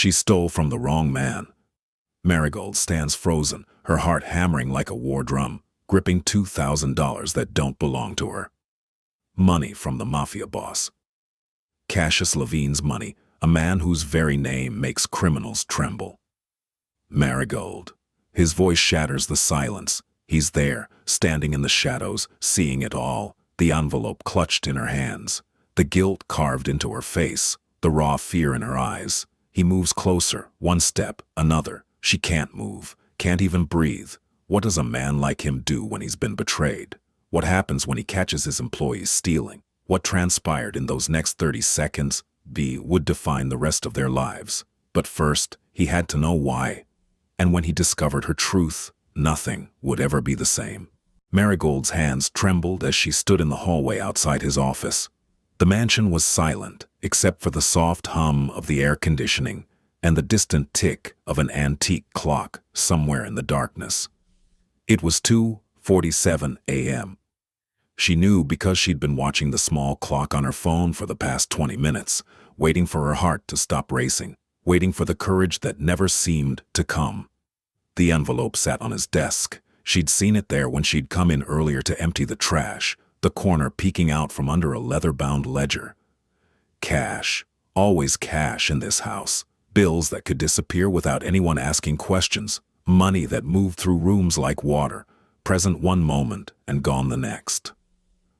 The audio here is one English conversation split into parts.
She stole from the wrong man. Marigold stands frozen, her heart hammering like a war drum, gripping $2,000 that don't belong to her. Money from the Mafia boss. Cassius Levine's money, a man whose very name makes criminals tremble. Marigold. His voice shatters the silence. He's there, standing in the shadows, seeing it all, the envelope clutched in her hands, the guilt carved into her face, the raw fear in her eyes. He moves closer, one step, another. She can't move, can't even breathe. What does a man like him do when he's been betrayed? What happens when he catches his employees stealing? What transpired in those next 30 seconds would define the rest of their lives. But first, he had to know why. And when he discovered her truth, nothing would ever be the same. Marigold's hands trembled as she stood in the hallway outside his office. The mansion was silent, except for the soft hum of the air conditioning and the distant tick of an antique clock somewhere in the darkness. It was 2:47 a.m. She knew because she'd been watching the small clock on her phone for the past 20 minutes, waiting for her heart to stop racing, waiting for the courage that never seemed to come. The envelope sat on his desk. She'd seen it there when she'd come in earlier to empty the trash, the corner peeking out from under a leather-bound ledger. Cash. Always cash in this house. Bills that could disappear without anyone asking questions. Money that moved through rooms like water, present one moment and gone the next.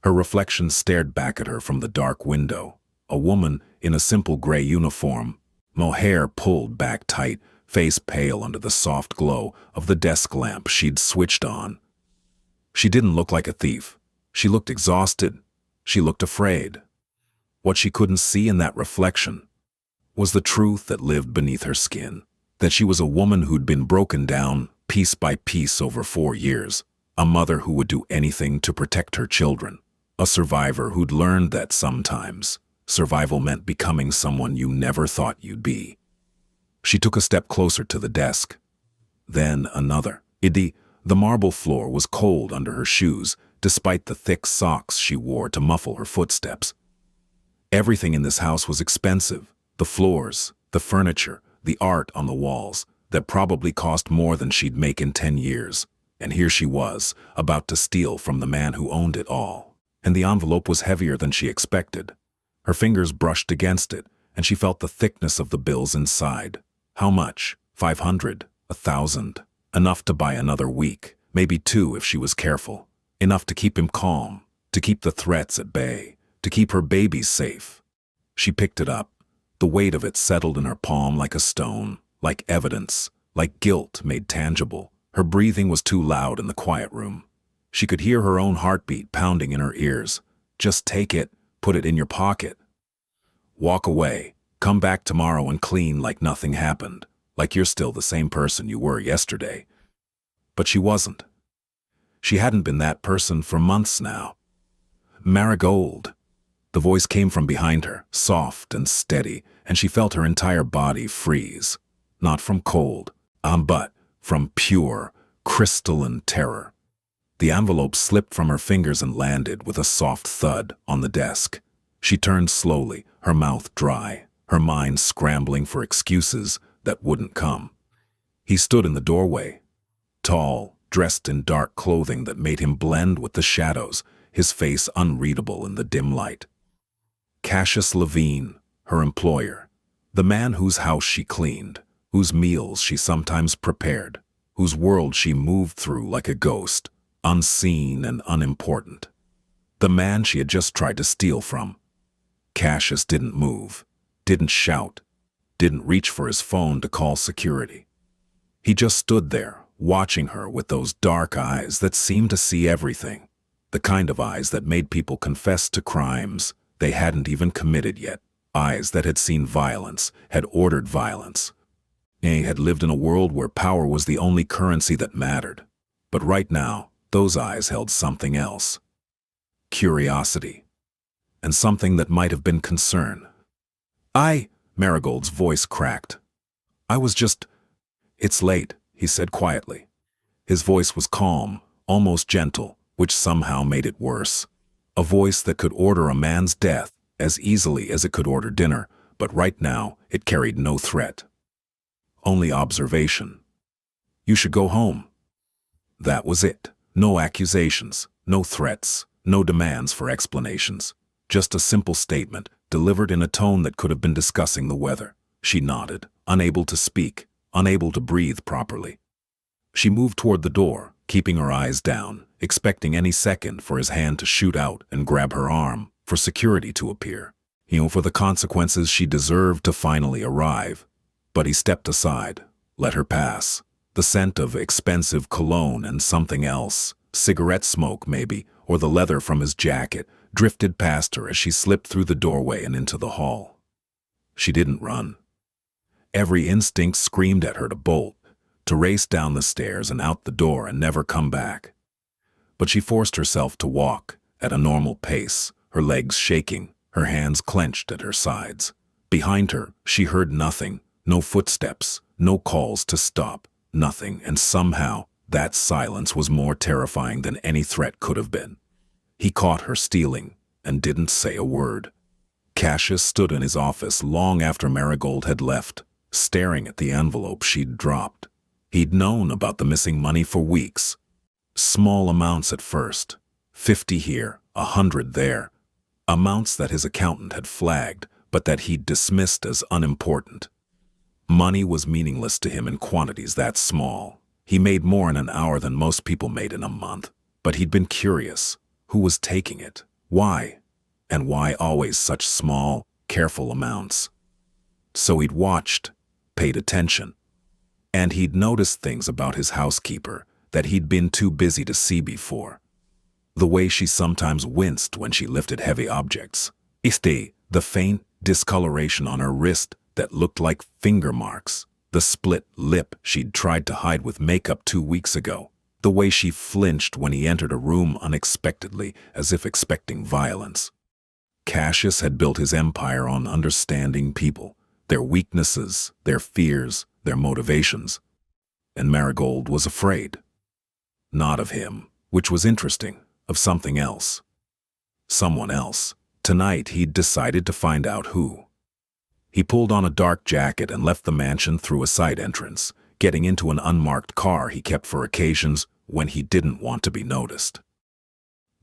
Her reflection stared back at her from the dark window. A woman in a simple gray uniform, hair pulled back tight, face pale under the soft glow of the desk lamp she'd switched on. She didn't look like a thief. She looked exhausted. She looked afraid. What she couldn't see in that reflection was the truth that lived beneath her skin, that she was a woman who'd been broken down piece by piece over 4 years, a mother who would do anything to protect her children, a survivor who'd learned that sometimes survival meant becoming someone you never thought you'd be. She took a step closer to the desk. Then another. The marble floor was cold under her shoes, despite the thick socks she wore to muffle her footsteps. Everything in this house was expensive. The floors, the furniture, the art on the walls, that probably cost more than she'd make in 10 years. And here she was, about to steal from the man who owned it all. And the envelope was heavier than she expected. Her fingers brushed against it, and she felt the thickness of the bills inside. How much? 500? 1,000? Enough to buy another week, maybe 2 if she was careful. Enough to keep him calm, to keep the threats at bay, to keep her babies safe. She picked it up. The weight of it settled in her palm like a stone, like evidence, like guilt made tangible. Her breathing was too loud in the quiet room. She could hear her own heartbeat pounding in her ears. Just take it, put it in your pocket. Walk away, come back tomorrow and clean like nothing happened, like you're still the same person you were yesterday. But she wasn't. She hadn't been that person for months now. Marigold. The voice came from behind her, soft and steady, and she felt her entire body freeze. Not from cold, but from pure, crystalline terror. The envelope slipped from her fingers and landed with a soft thud on the desk. She turned slowly, her mouth dry, her mind scrambling for excuses that wouldn't come. He stood in the doorway, tall, dressed in dark clothing that made him blend with the shadows, his face unreadable in the dim light. Cassius Levine, her employer, the man whose house she cleaned, whose meals she sometimes prepared, whose world she moved through like a ghost, unseen and unimportant. The man she had just tried to steal from. Cassius didn't move, didn't shout, didn't reach for his phone to call security. He just stood there, watching her with those dark eyes that seemed to see everything, the kind of eyes that made people confess to crimes they hadn't even committed yet, eyes that had seen violence, had ordered violence. They had lived in a world where power was the only currency that mattered. But right now, those eyes held something else. Curiosity. And something that might have been concern. Marigold's voice cracked. It's late, he said quietly. His voice was calm, almost gentle, which somehow made it worse. A voice that could order a man's death as easily as it could order dinner, but right now it carried no threat. Only observation. You should go home. That was it. No accusations, no threats, no demands for explanations. Just a simple statement, delivered in a tone that could have been discussing the weather. She nodded, unable to speak, unable to breathe properly. She moved toward the door, keeping her eyes down, expecting any second for his hand to shoot out and grab her arm, for security to appear. For the consequences she deserved to finally arrive. But he stepped aside, let her pass. The scent of expensive cologne and something else, cigarette smoke maybe, or the leather from his jacket, drifted past her as she slipped through the doorway and into the hall. She didn't run. Every instinct screamed at her to bolt, to race down the stairs and out the door and never come back. But she forced herself to walk at a normal pace, her legs shaking, her hands clenched at her sides. Behind her, she heard nothing, no footsteps, no calls to stop, nothing, and somehow that silence was more terrifying than any threat could have been. He caught her stealing and didn't say a word. Cassius stood in his office long after Marigold had left, staring at the envelope she'd dropped. He'd known about the missing money for weeks. Small amounts at first, 50 here, 100 there. Amounts that his accountant had flagged, but that he'd dismissed as unimportant. Money was meaningless to him in quantities that small. He made more in an hour than most people made in a month. But he'd been curious. Who was taking it? Why? And why always such small, careful amounts? So he'd watched, paid attention. And he'd noticed things about his housekeeper that he'd been too busy to see before. The way she sometimes winced when she lifted heavy objects. The faint discoloration on her wrist that looked like finger marks. The split lip she'd tried to hide with makeup 2 weeks ago. The way she flinched when he entered a room unexpectedly, as if expecting violence. Cassius had built his empire on understanding people, their weaknesses, their fears, their motivations. And Marigold was afraid. Not of him, which was interesting, of something else. Someone else. Tonight he'd decided to find out who. He pulled on a dark jacket and left the mansion through a side entrance, getting into an unmarked car he kept for occasions when he didn't want to be noticed.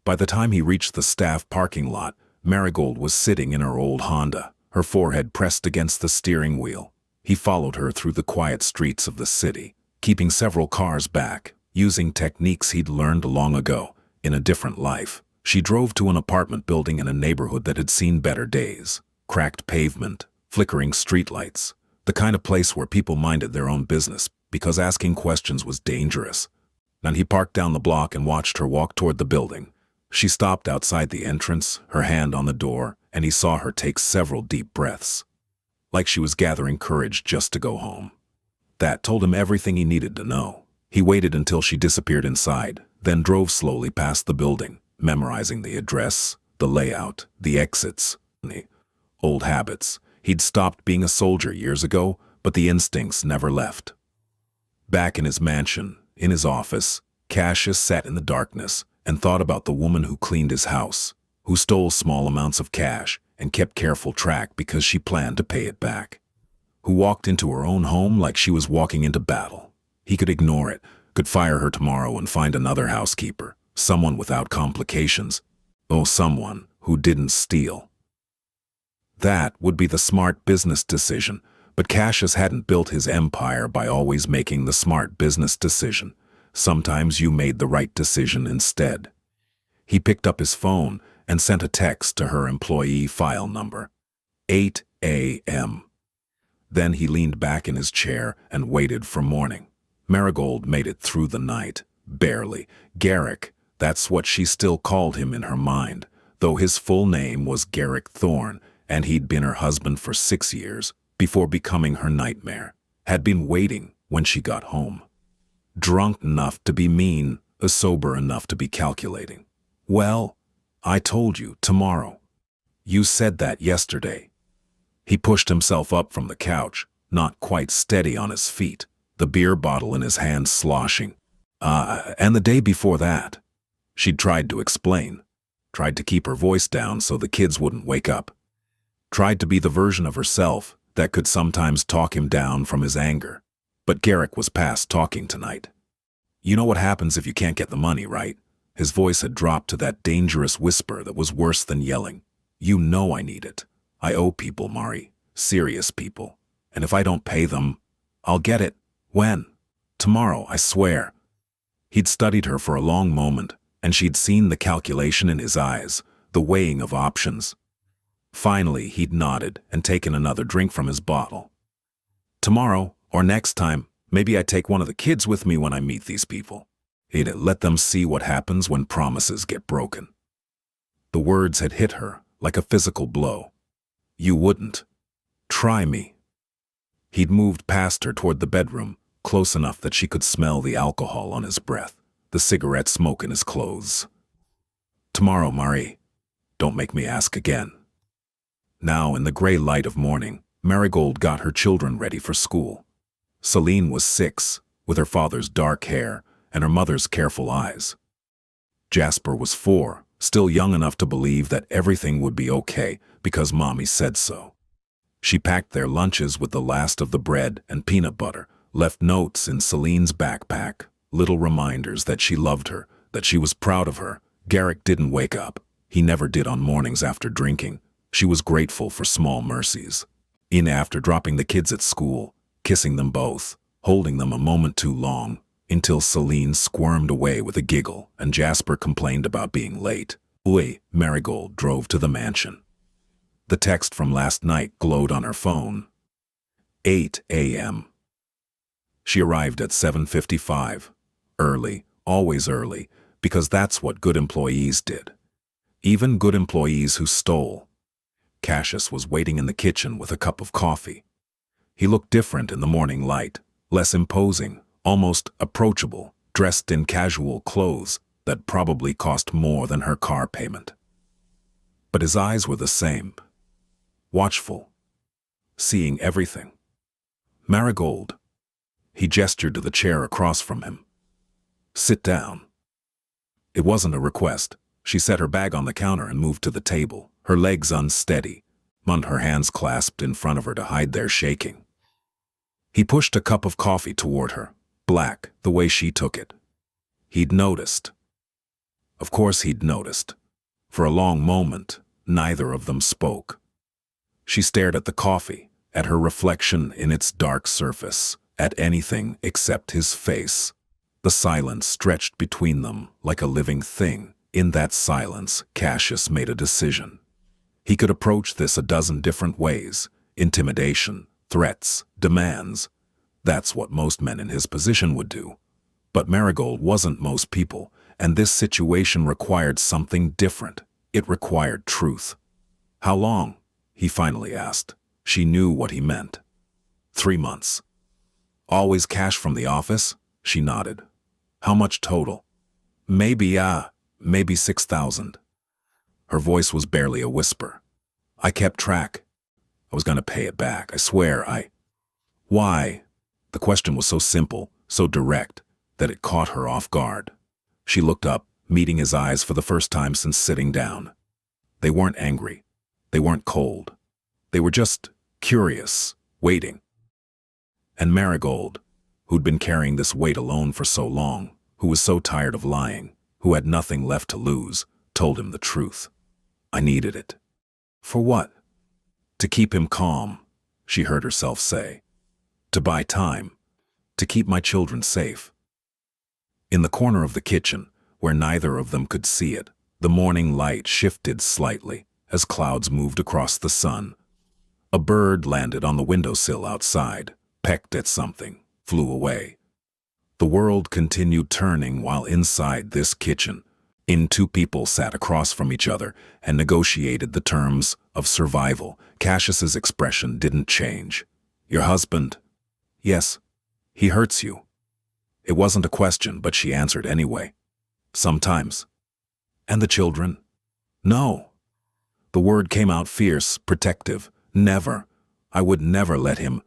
By the time he reached the staff parking lot, Marigold was sitting in her old Honda, her forehead pressed against the steering wheel. He followed her through the quiet streets of the city, keeping several cars back, using techniques he'd learned long ago, in a different life. She drove to an apartment building in a neighborhood that had seen better days. Cracked pavement, flickering streetlights, the kind of place where people minded their own business because asking questions was dangerous. And he parked down the block and watched her walk toward the building. She stopped outside the entrance, her hand on the door, and he saw her take several deep breaths. Like she was gathering courage just to go home. That told him everything he needed to know. He waited until she disappeared inside, then drove slowly past the building, memorizing the address, the layout, the exits, the old habits. He'd stopped being a soldier years ago, but the instincts never left. Back in his mansion, in his office, Cassius sat in the darkness and thought about the woman who cleaned his house, who stole small amounts of cash and kept careful track because she planned to pay it back, who walked into her own home like she was walking into battle. He could ignore it, could fire her tomorrow and find another housekeeper, someone without complications. Oh, someone who didn't steal. That would be the smart business decision, but Cassius hadn't built his empire by always making the smart business decision. Sometimes you made the right decision instead. He picked up his phone and sent a text to her employee file number. 8 a.m. Then he leaned back in his chair and waited for morning. Marigold made it through the night, barely. Garrick, that's what she still called him in her mind, though his full name was Garrick Thorne, and he'd been her husband for 6 years, before becoming her nightmare, had been waiting when she got home. Drunk enough to be mean, sober enough to be calculating. Well, I told you, tomorrow. You said that yesterday. He pushed himself up from the couch, not quite steady on his feet, the beer bottle in his hand sloshing. And the day before that. She'd tried to explain, tried to keep her voice down so the kids wouldn't wake up. Tried to be the version of herself that could sometimes talk him down from his anger. But Garrick was past talking tonight. You know what happens if you can't get the money, right? His voice had dropped to that dangerous whisper that was worse than yelling. You know I need it. I owe people, Mari. Serious people. And if I don't pay them, I'll get it. When? Tomorrow, I swear. He'd studied her for a long moment, and she'd seen the calculation in his eyes, the weighing of options. Finally, he'd nodded and taken another drink from his bottle. Tomorrow, or next time, maybe I take one of the kids with me when I meet these people. He'd let them see what happens when promises get broken. The words had hit her like a physical blow. You wouldn't. Try me. He'd moved past her toward the bedroom, close enough that she could smell the alcohol on his breath, the cigarette smoke in his clothes. Tomorrow, Mari. Don't make me ask again. Now, in the gray light of morning, Marigold got her children ready for school. Celine was 6, with her father's dark hair and her mother's careful eyes. Jasper was 4, still young enough to believe that everything would be okay because Mommy said so. She packed their lunches with the last of the bread and peanut butter, left notes in Celine's backpack, little reminders that she loved her, that she was proud of her. Garrick didn't wake up. He never did on mornings after drinking. She was grateful for small mercies. After dropping the kids at school, kissing them both, holding them a moment too long, until Celine squirmed away with a giggle and Jasper complained about being late. Marigold drove to the mansion. The text from last night glowed on her phone. 8 a.m. She arrived at 7:55. Early, always early, because that's what good employees did. Even good employees who stole. Cassius was waiting in the kitchen with a cup of coffee. He looked different in the morning light, less imposing, almost approachable, dressed in casual clothes that probably cost more than her car payment. But his eyes were the same. Watchful. Seeing everything. Marigold. He gestured to the chair across from him. Sit down. It wasn't a request. She set her bag on the counter and moved to the table, her legs unsteady, her hands clasped in front of her to hide their shaking. He pushed a cup of coffee toward her, black, the way she took it. He'd noticed. Of course he'd noticed. For a long moment, neither of them spoke. She stared at the coffee, at her reflection in its dark surface, at anything except his face. The silence stretched between them like a living thing. In that silence, Cassius made a decision. He could approach this a dozen different ways. Intimidation, threats, demands. That's what most men in his position would do. But Marigold wasn't most people, and this situation required something different. It required truth. How long? He finally asked. She knew what he meant. 3 months. Always cash from the office? She nodded. How much total? Maybe 6,000. Her voice was barely a whisper. I kept track. I was going to pay it back, I swear. Why? The question was so simple, so direct, that it caught her off guard. She looked up, meeting his eyes for the first time since sitting down. They weren't angry. They weren't cold. They were just curious, waiting. And Marigold, who'd been carrying this weight alone for so long, who was so tired of lying, who had nothing left to lose, told him the truth. I needed it. For what? To keep him calm, she heard herself say. To buy time. To keep my children safe. In the corner of the kitchen, where neither of them could see it, the morning light shifted slightly as clouds moved across the sun. A bird landed on the windowsill outside, pecked at something, flew away. The world continued turning while inside this kitchen, two people sat across from each other and negotiated the terms of survival. Cassius's expression didn't change. Your husband? Yes. He hurts you. It wasn't a question, but she answered anyway. Sometimes. And the children? No. The word came out fierce, protective. Never. I would never let him.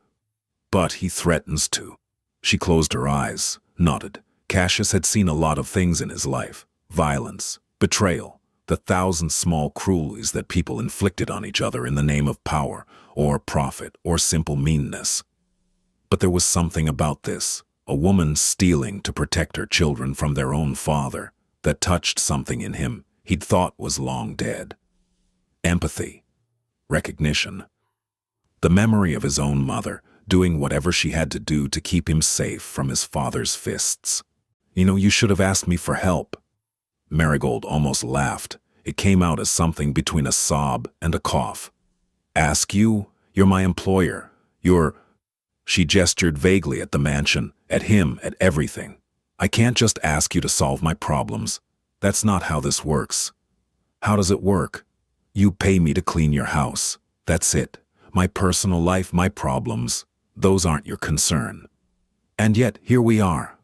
But he threatens to. She closed her eyes, nodded. Cassius had seen a lot of things in his life. Violence, betrayal, the 1,000 small cruelties that people inflicted on each other in the name of power, or profit, or simple meanness. But there was something about this, a woman stealing to protect her children from their own father, that touched something in him he'd thought was long dead. Empathy. Recognition. The memory of his own mother, doing whatever she had to do to keep him safe from his father's fists. You should have asked me for help." Marigold almost laughed. It came out as something between a sob and a cough. "Ask you? You're my employer. She gestured vaguely at the mansion, at him, at everything. "I can't just ask you to solve my problems. That's not how this works." "How does it work?" "You pay me to clean your house. That's it. My personal life, my problems, those aren't your concern." And yet, here we are.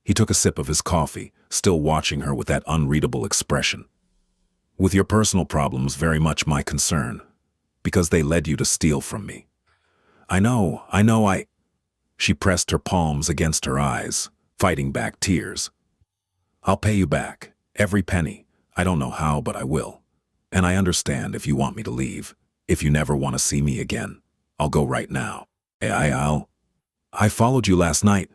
He took a sip of his coffee, still watching her with that unreadable expression. "With your personal problems very much my concern, because they led you to steal from me." I know. She pressed her palms against her eyes, fighting back tears. "I'll pay you back, every penny. I don't know how, but I will. And I understand if you want me to leave, if you never want to see me again. I'll go right now. I followed you last night."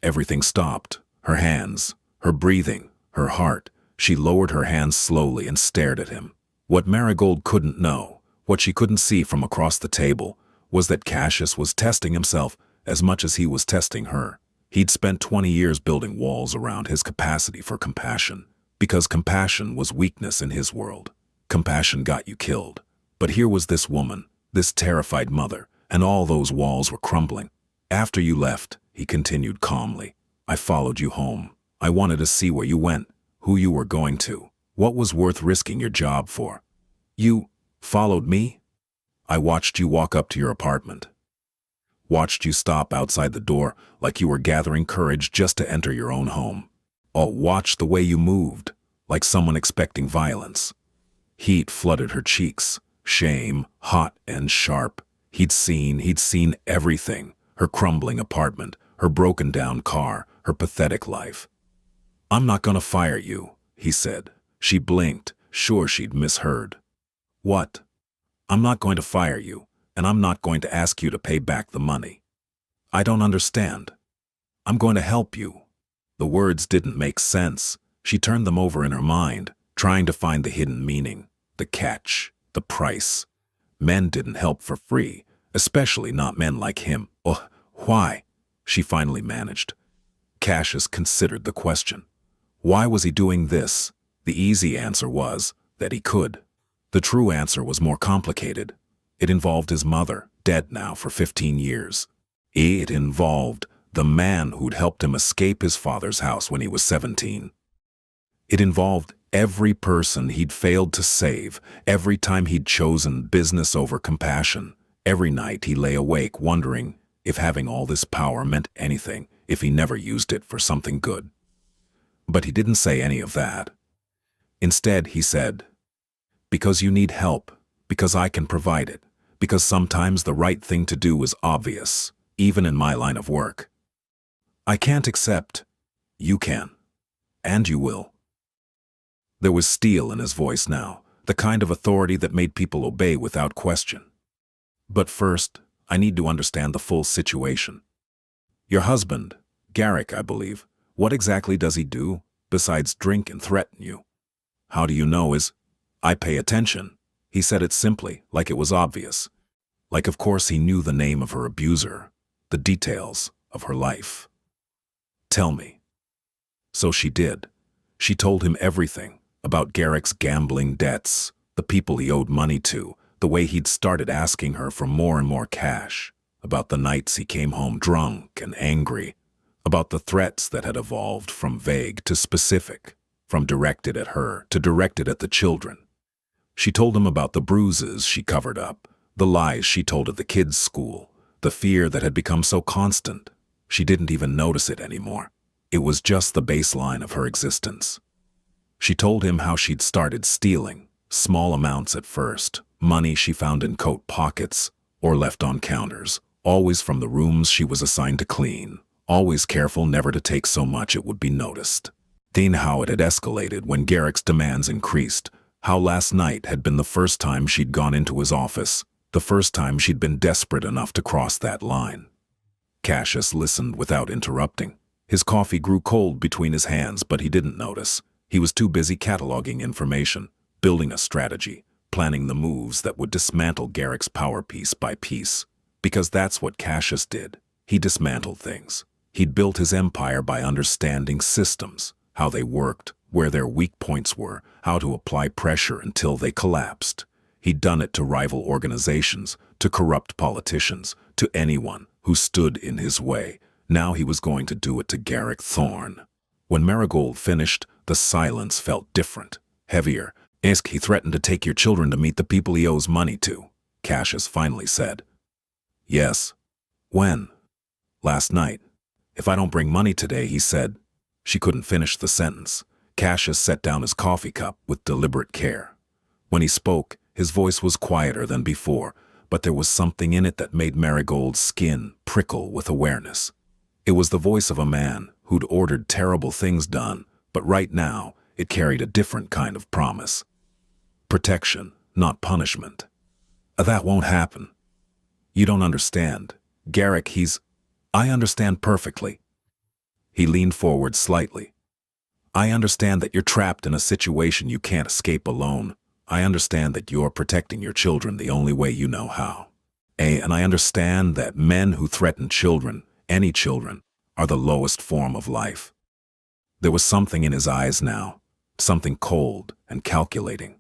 Everything stopped. Her hands, her breathing, her heart. She lowered her hands slowly and stared at him. What Marigold couldn't know, what she couldn't see from across the table, was that Cassius was testing himself as much as he was testing her. He'd spent 20 years building walls around his capacity for compassion, because compassion was weakness in his world. Compassion got you killed. But here was this woman, this terrified mother, and all those walls were crumbling. "After you left," he continued calmly, "I followed you home. I wanted to see where you went, who you were going to, what was worth risking your job for. You followed me? I watched you walk up to your apartment. Watched you stop outside the door like you were gathering courage just to enter your own home. Watched the way you moved, like someone expecting violence." Heat flooded her cheeks, shame, hot and sharp. He'd seen everything. Her crumbling apartment, her broken-down car, her pathetic life. "I'm not gonna fire you," he said. She blinked, sure she'd misheard. "What?" "I'm not going to fire you, and I'm not going to ask you to pay back the money." "I don't understand." "I'm going to help you." The words didn't make sense. She turned them over in her mind, trying to find the hidden meaning, the catch, the price. Men didn't help for free, especially not men like him. Why? She finally managed. Cassius considered the question. Why was he doing this? The easy answer was that he could. The true answer was more complicated. It involved his mother, dead now for 15 years. It involved the man who'd helped him escape his father's house when he was 17. It involved every person he'd failed to save, every time he'd chosen business over compassion. Every night he lay awake wondering if having all this power meant anything, if he never used it for something good. But he didn't say any of that. Instead, he said, "Because you need help, because I can provide it, because sometimes the right thing to do is obvious, even in my line of work. I can't accept. You can. And you will." There was steel in his voice now, the kind of authority that made people obey without question. "But first, I need to understand the full situation. Your husband, Garrick, I believe, what exactly does he do, besides drink and threaten you?" "How do you know is—" "I pay attention." He said it simply, like it was obvious. Like of course he knew the name of her abuser, the details of her life. "Tell me." So she did. She told him everything about Garrick's gambling debts, the people he owed money to, the way he'd started asking her for more and more cash, about the nights he came home drunk and angry, about the threats that had evolved from vague to specific, from directed at her to directed at the children. She told him about the bruises she covered up, the lies she told at the kids' school, the fear that had become so constant, she didn't even notice it anymore. It was just the baseline of her existence. She told him how she'd started stealing, small amounts at first, money she found in coat pockets or left on counters, always from the rooms she was assigned to clean, always careful never to take so much it would be noticed. Then how it had escalated when Garrick's demands increased, how last night had been the first time she'd gone into his office, the first time she'd been desperate enough to cross that line. Cassius listened without interrupting. His coffee grew cold between his hands, but he didn't notice. He was too busy cataloging information, building a strategy, planning the moves that would dismantle Garrick's power piece by piece. Because that's what Cassius did. He dismantled things. He'd built his empire by understanding systems, how they worked, where their weak points were, how to apply pressure until they collapsed. He'd done it to rival organizations, to corrupt politicians, to anyone who stood in his way. Now he was going to do it to Garrick Thorne. When Marigold finished, the silence felt different, heavier. He threatened to take your children to meet the people he owes money to, Cassius finally said. Yes. When? Last night. If I don't bring money today, he said. She couldn't finish the sentence. Cassius set down his coffee cup with deliberate care. When he spoke, his voice was quieter than before, but there was something in it that made Marigold's skin prickle with awareness. It was the voice of a man who'd ordered terrible things done, but right now it carried a different kind of promise. Protection, not punishment. That won't happen. You don't understand. Garrick, I understand perfectly. He leaned forward slightly. I understand that you're trapped in a situation you can't escape alone. I understand that you're protecting your children the only way you know how. And I understand that men who threaten children, any children, are the lowest form of life. There was something in his eyes now, something cold and calculating.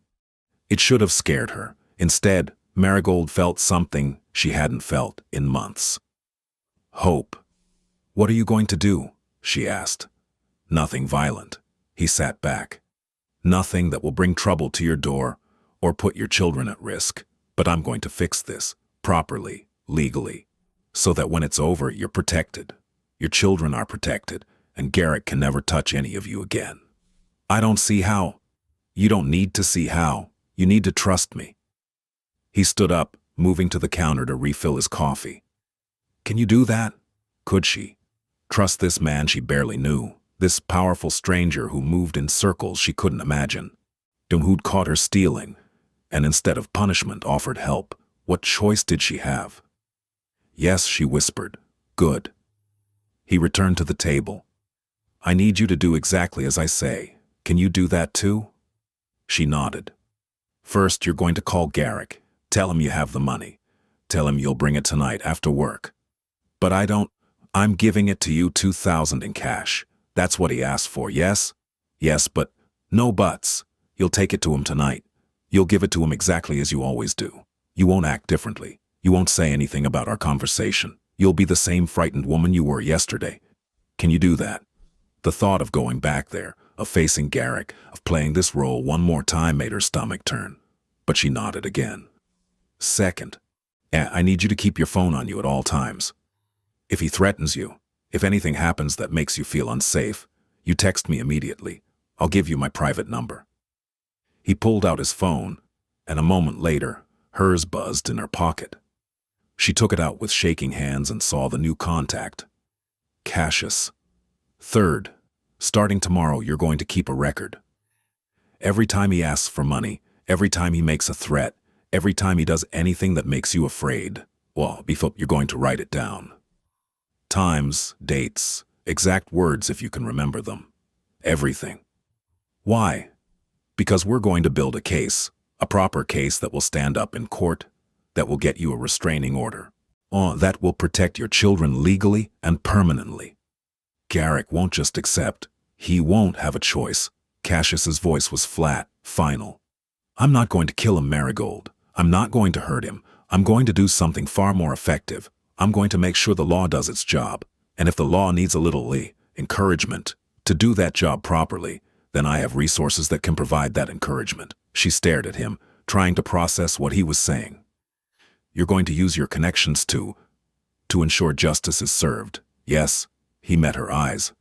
It should have scared her. Instead, Marigold felt something she hadn't felt in months. Hope. What are you going to do? She asked. Nothing violent. He sat back. Nothing that will bring trouble to your door or put your children at risk. But I'm going to fix this, properly, legally, so that when it's over, you're protected. Your children are protected, and Garrick can never touch any of you again. I don't see how. You don't need to see how. You need to trust me. He stood up, moving to the counter to refill his coffee. Can you do that? Could she? Trust this man she barely knew, this powerful stranger who moved in circles she couldn't imagine, who'd caught her stealing, and instead of punishment offered help. What choice did she have? Yes, she whispered. Good. He returned to the table. I need you to do exactly as I say. Can you do that too? She nodded. First, you're going to call Garrick. Tell him you have the money. Tell him you'll bring it tonight after work. But I'm giving it to you, 2,000 in cash. That's what he asked for, yes? Yes, but no buts. You'll take it to him tonight. You'll give it to him exactly as you always do. You won't act differently. You won't say anything about our conversation. You'll be the same frightened woman you were yesterday. Can you do that? The thought of going back there, of facing Garrick, of playing this role one more time made her stomach turn. But she nodded again. Second, I need you to keep your phone on you at all times. If he threatens you, if anything happens that makes you feel unsafe, you text me immediately. I'll give you my private number. He pulled out his phone, and a moment later, hers buzzed in her pocket. She took it out with shaking hands and saw the new contact. Cassius. Third, starting tomorrow, you're going to keep a record. Every time he asks for money, every time he makes a threat, every time he does anything that makes you afraid, you're going to write it down. Times, dates, exact words if you can remember them. Everything. Why? Because we're going to build a case, a proper case that will stand up in court, that will get you a restraining order, that will protect your children legally and permanently. Garrick won't just accept. He won't have a choice. Cassius's voice was flat, final. I'm not going to kill him, Marigold. I'm not going to hurt him. I'm going to do something far more effective. I'm going to make sure the law does its job. And if the law needs a little encouragement to do that job properly, then I have resources that can provide that encouragement. She stared at him, trying to process what he was saying. You're going to use your connections to ensure justice is served. Yes, he met her eyes.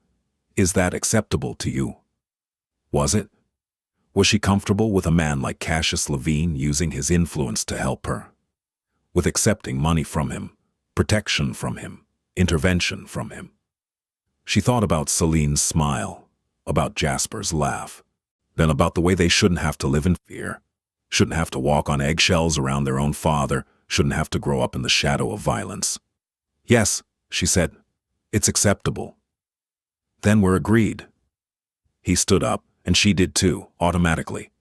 Is that acceptable to you? Was it? Was she comfortable with a man like Cassius Levine using his influence to help her? With accepting money from him, protection from him, intervention from him? She thought about Celine's smile, about Jasper's laugh, then about the way they shouldn't have to live in fear, shouldn't have to walk on eggshells around their own father, shouldn't have to grow up in the shadow of violence. Yes, she said. It's acceptable. Then we're agreed. He stood up, and she did too, automatically.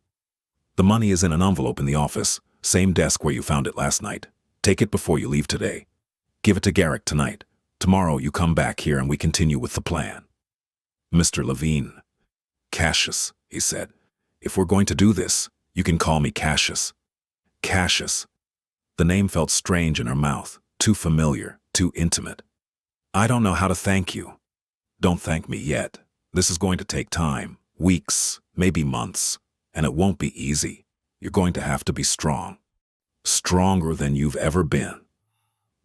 The money is in an envelope in the office, same desk where you found it last night. Take it before you leave today. Give it to Garrick tonight. Tomorrow you come back here and we continue with the plan. Mr. Levine. Cassius, he said. If we're going to do this, you can call me Cassius. Cassius. The name felt strange in her mouth, too familiar, too intimate. I don't know how to thank you. Don't thank me yet. This is going to take time, weeks, maybe months, and it won't be easy. You're going to have to be strong. Stronger than you've ever been.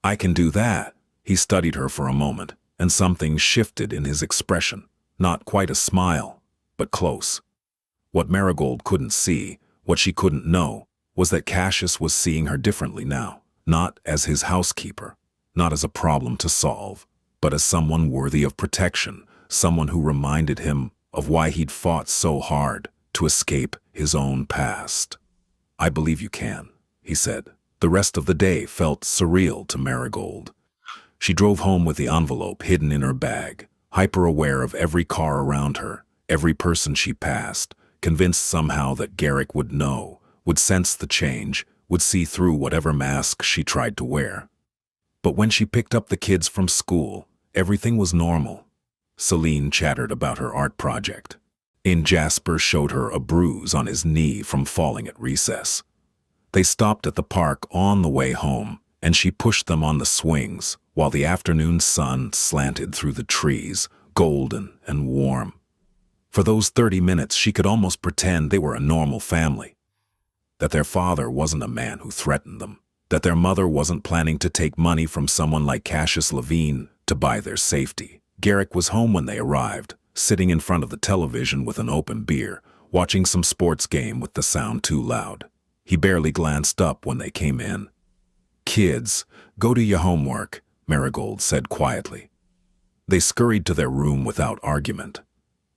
I can do that. He studied her for a moment, and something shifted in his expression. Not quite a smile, but close. What Marigold couldn't see, what she couldn't know, was that Cassius was seeing her differently now, not as his housekeeper, not as a problem to solve, but as someone worthy of protection, someone who reminded him of why he'd fought so hard to escape his own past. I believe you can, he said. The rest of the day felt surreal to Marigold. She drove home with the envelope hidden in her bag, hyper-aware of every car around her, every person she passed, convinced somehow that Garrick would know, would sense the change, would see through whatever mask she tried to wear. But when she picked up the kids from school, everything was normal. Celine chattered about her art project. Jasper showed her a bruise on his knee from falling at recess. They stopped at the park on the way home, and she pushed them on the swings, while the afternoon sun slanted through the trees, golden and warm. For those 30 minutes, she could almost pretend they were a normal family. That their father wasn't a man who threatened them. That their mother wasn't planning to take money from someone like Cassius Levine to buy their safety. Garrick was home when they arrived, sitting in front of the television with an open beer, watching some sports game with the sound too loud. He barely glanced up when they came in. "Kids, go do your homework," Marigold said quietly. They scurried to their room without argument.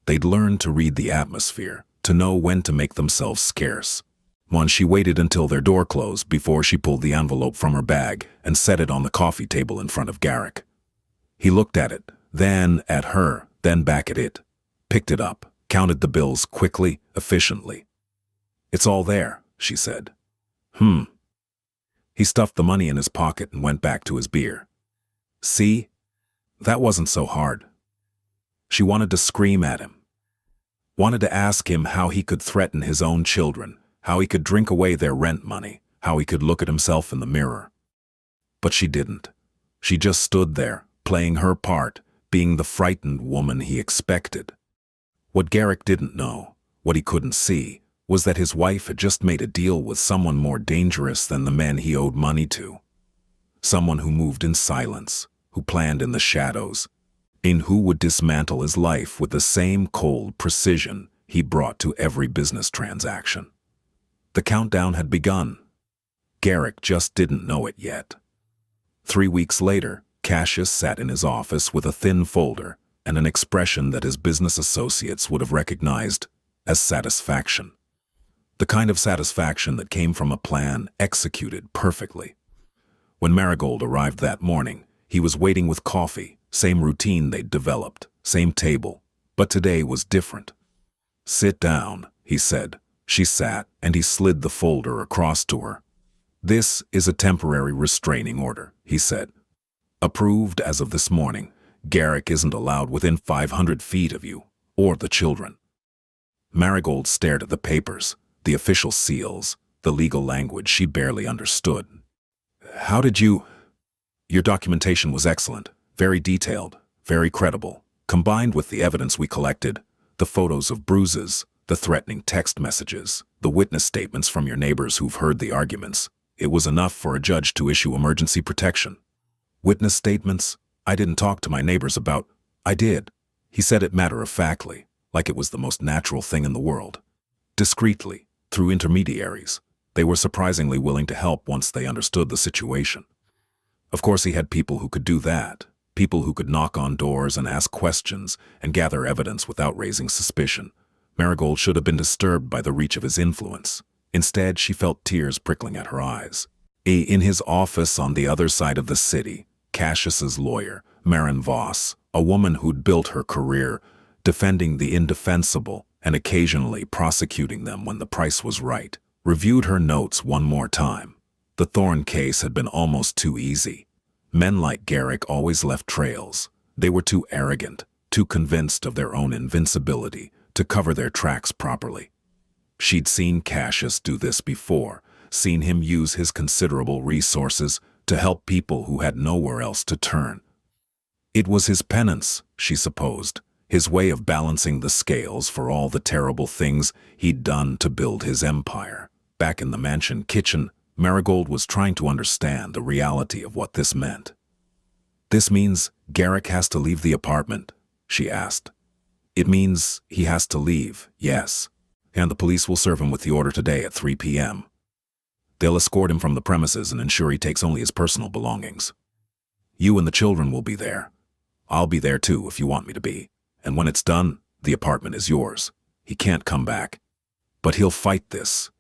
They'd learned to read the atmosphere, to know when to make themselves scarce. Once she waited until their door closed before she pulled the envelope from her bag and set it on the coffee table in front of Garrick. He looked at it, then at her, then back at it, picked it up, counted the bills quickly, efficiently. "It's all there," she said. He stuffed the money in his pocket and went back to his beer. "See? That wasn't so hard." She wanted to scream at him. Wanted to ask him how he could threaten his own children, how he could drink away their rent money, how he could look at himself in the mirror. But she didn't. She just stood there, playing her part, being the frightened woman he expected. What Garrick didn't know, what he couldn't see, was that his wife had just made a deal with someone more dangerous than the men he owed money to. Someone who moved in silence, who planned in the shadows, and who would dismantle his life with the same cold precision he brought to every business transaction. The countdown had begun. Garrick just didn't know it yet. 3 weeks later, Cassius sat in his office with a thin folder and an expression that his business associates would have recognized as satisfaction. The kind of satisfaction that came from a plan executed perfectly. When Marigold arrived that morning, he was waiting with coffee, same routine they'd developed, same table, but today was different. "Sit down," he said. She sat, and he slid the folder across to her. "This is a temporary restraining order," he said. "Approved as of this morning. Garrick isn't allowed within 500 feet of you, or the children." Marigold stared at the papers, the official seals, the legal language she barely understood. "How did you—" "Your documentation was excellent, very detailed, very credible. Combined with the evidence we collected, the photos of bruises, the threatening text messages, the witness statements from your neighbors who've heard the arguments, it was enough for a judge to issue emergency protection." "Witness statements? I didn't talk to my neighbors about—" "I did." He said it matter-of-factly, like it was the most natural thing in the world. Discreetly, through intermediaries, they were surprisingly willing to help once they understood the situation. Of course he had people who could do that, people who could knock on doors and ask questions and gather evidence without raising suspicion. Marigold should have been disturbed by the reach of his influence. Instead, she felt tears prickling at her eyes. In his office on the other side of the city, Cassius's lawyer, Maren Voss, a woman who'd built her career defending the indefensible and occasionally prosecuting them when the price was right, reviewed her notes one more time. The Thorne case had been almost too easy. Men like Garrick always left trails. They were too arrogant, too convinced of their own invincibility to cover their tracks properly. She'd seen Cassius do this before, seen him use his considerable resources to help people who had nowhere else to turn. It was his penance, she supposed, his way of balancing the scales for all the terrible things he'd done to build his empire. Back in the mansion kitchen, Marigold was trying to understand the reality of what this meant. "This means Garrick has to leave the apartment?" she asked. "It means he has to leave, yes. And the police will serve him with the order today at 3 p.m. They'll escort him from the premises and ensure he takes only his personal belongings. You and the children will be there. I'll be there too if you want me to be. And when it's done, the apartment is yours. He can't come back. But he'll fight this.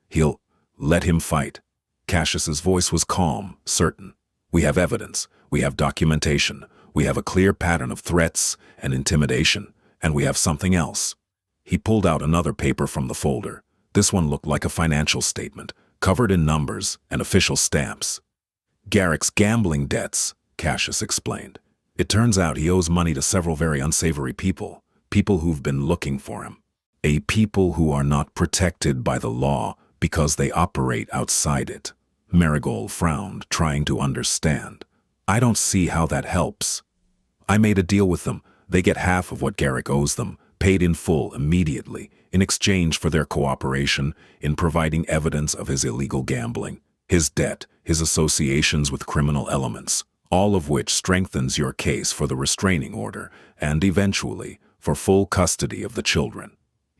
Let him fight." Cassius's voice was calm, certain. "We have evidence. We have documentation. We have a clear pattern of threats and intimidation. And we have something else." He pulled out another paper from the folder. This one looked like a financial statement, covered in numbers and official stamps. "Garrick's gambling debts," Cassius explained. "It turns out he owes money to several very unsavory people who've been looking for him. People who are not protected by the law because they operate outside it." Marigold frowned, trying to understand. "I don't see how that helps." "I made a deal with them. They get half of what Garrick owes them, paid in full immediately, in exchange for their cooperation in providing evidence of his illegal gambling, his debt, his associations with criminal elements, all of which strengthens your case for the restraining order and, eventually, for full custody of the children.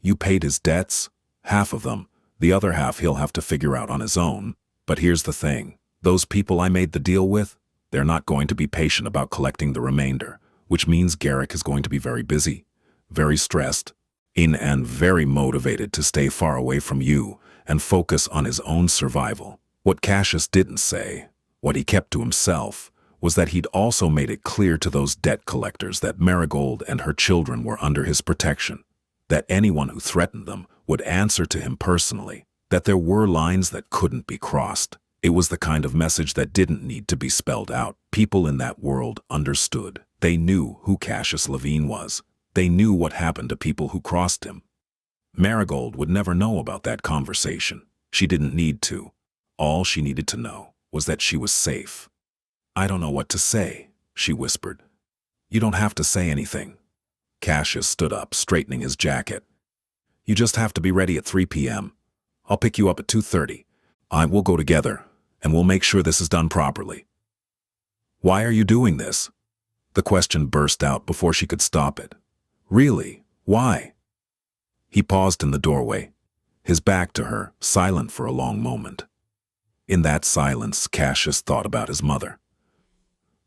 You paid his debts? Half of them. The other half he'll have to figure out on his own. But here's the thing. Those people I made the deal with, they're not going to be patient about collecting the remainder, which means Garrick is going to be very busy, very stressed, and very motivated to stay far away from you and focus on his own survival." What Cassius didn't say, what he kept to himself, was that he'd also made it clear to those debt collectors that Marigold and her children were under his protection, that anyone who threatened them would answer to him personally, that there were lines that couldn't be crossed. It was the kind of message that didn't need to be spelled out. People in that world understood. They knew who Cassius Levine was. They knew what happened to people who crossed him. Marigold would never know about that conversation. She didn't need to. All she needed to know was that she was safe. "I don't know what to say," she whispered. "You don't have to say anything." Cassius stood up, straightening his jacket. "You just have to be ready at 3 p.m. I'll pick you up at 2:30. We'll go together, and we'll make sure this is done properly." "Why are you doing this?" The question burst out before she could stop it. "Really? Why?" He paused in the doorway, his back to her, silent for a long moment. In that silence, Cassius thought about his mother.